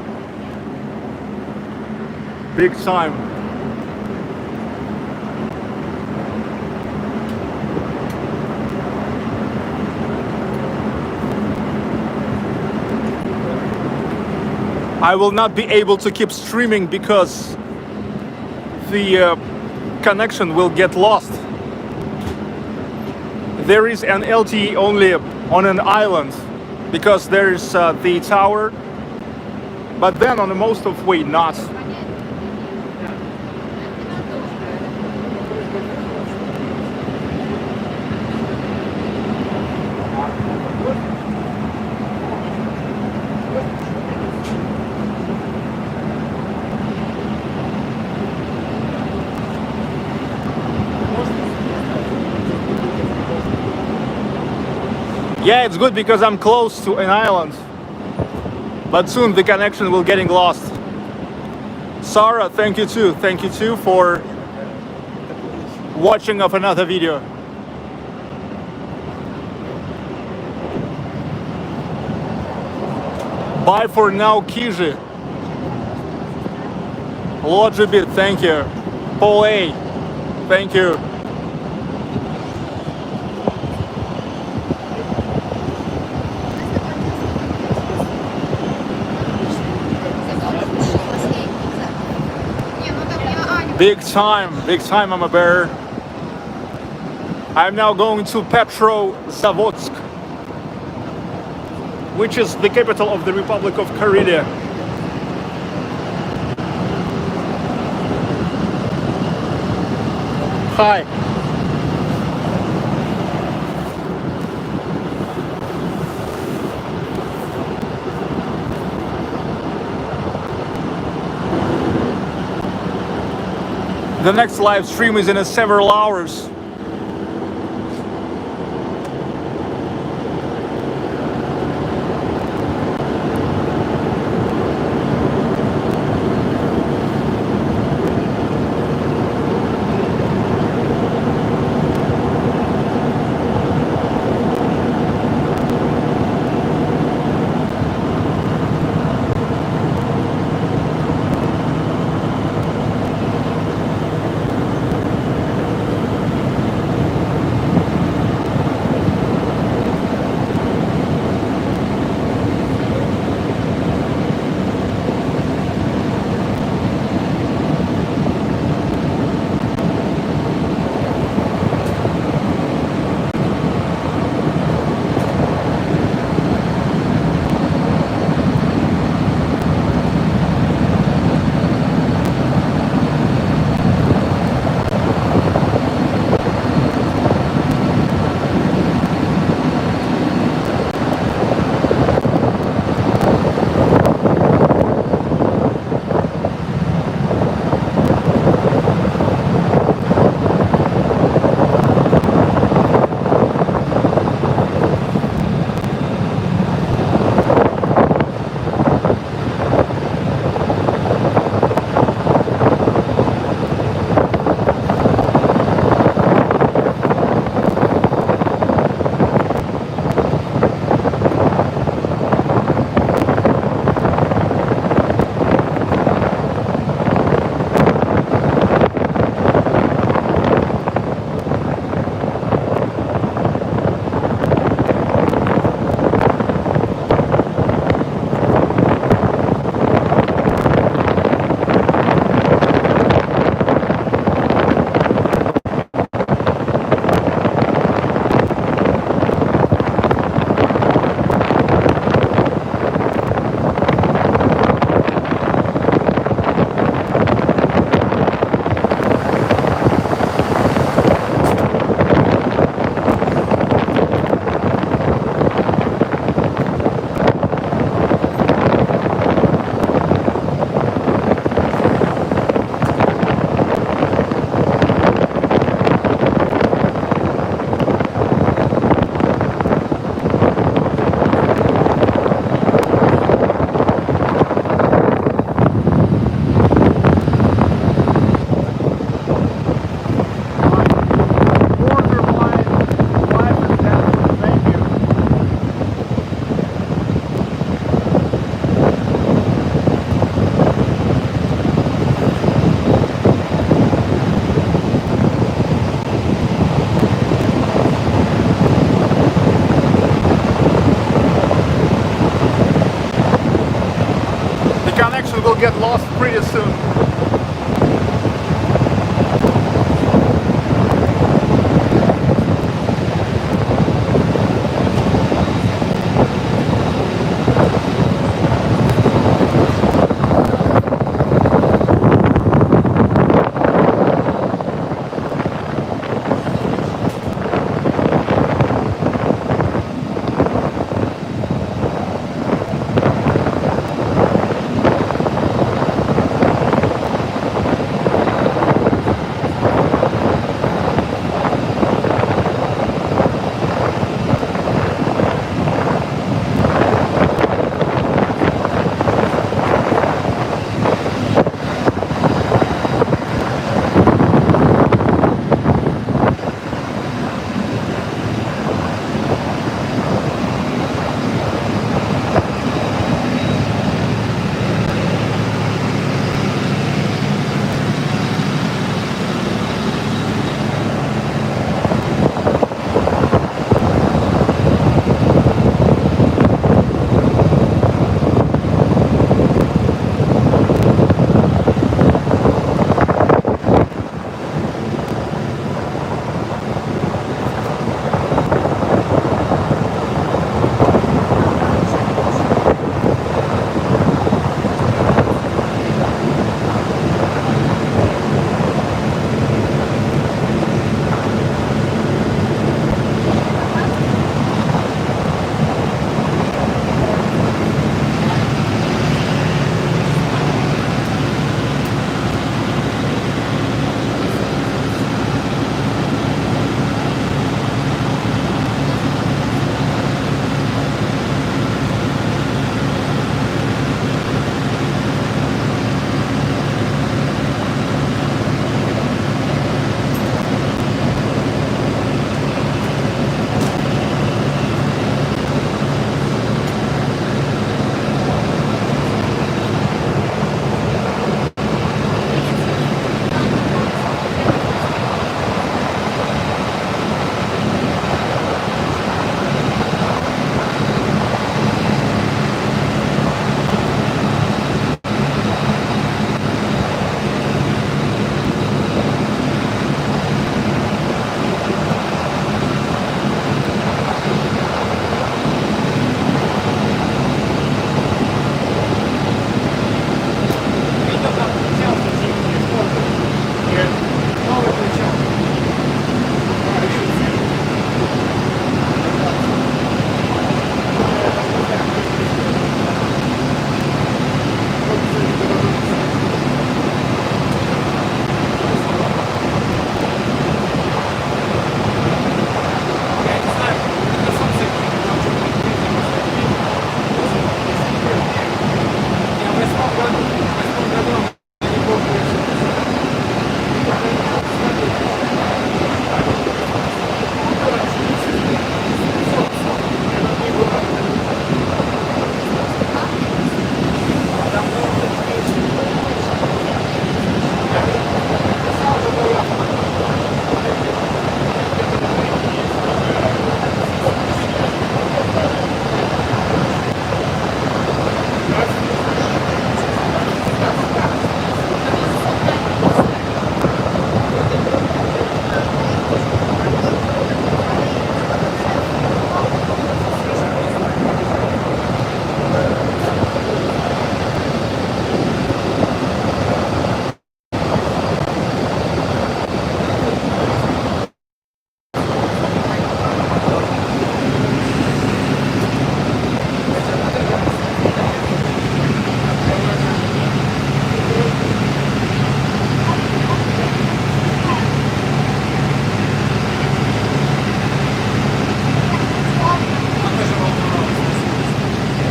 Big time. I will not be able to keep streaming because the connection will get lost. There is an LTE only on an island because there is the tower, but then on the most of way not. Yeah, it's good because I'm close to an island, but soon the connection will getting lost. Sarah, thank you too for watching of another video. Bye for now, Kizhi. Logibit, thank you. Paul A, thank you. Big time, I'm a bear. I'm now going to Petrozavodsk, which is the capital of the Republic of Karelia. Hi. The next live stream is in several hours. Will get lost pretty soon.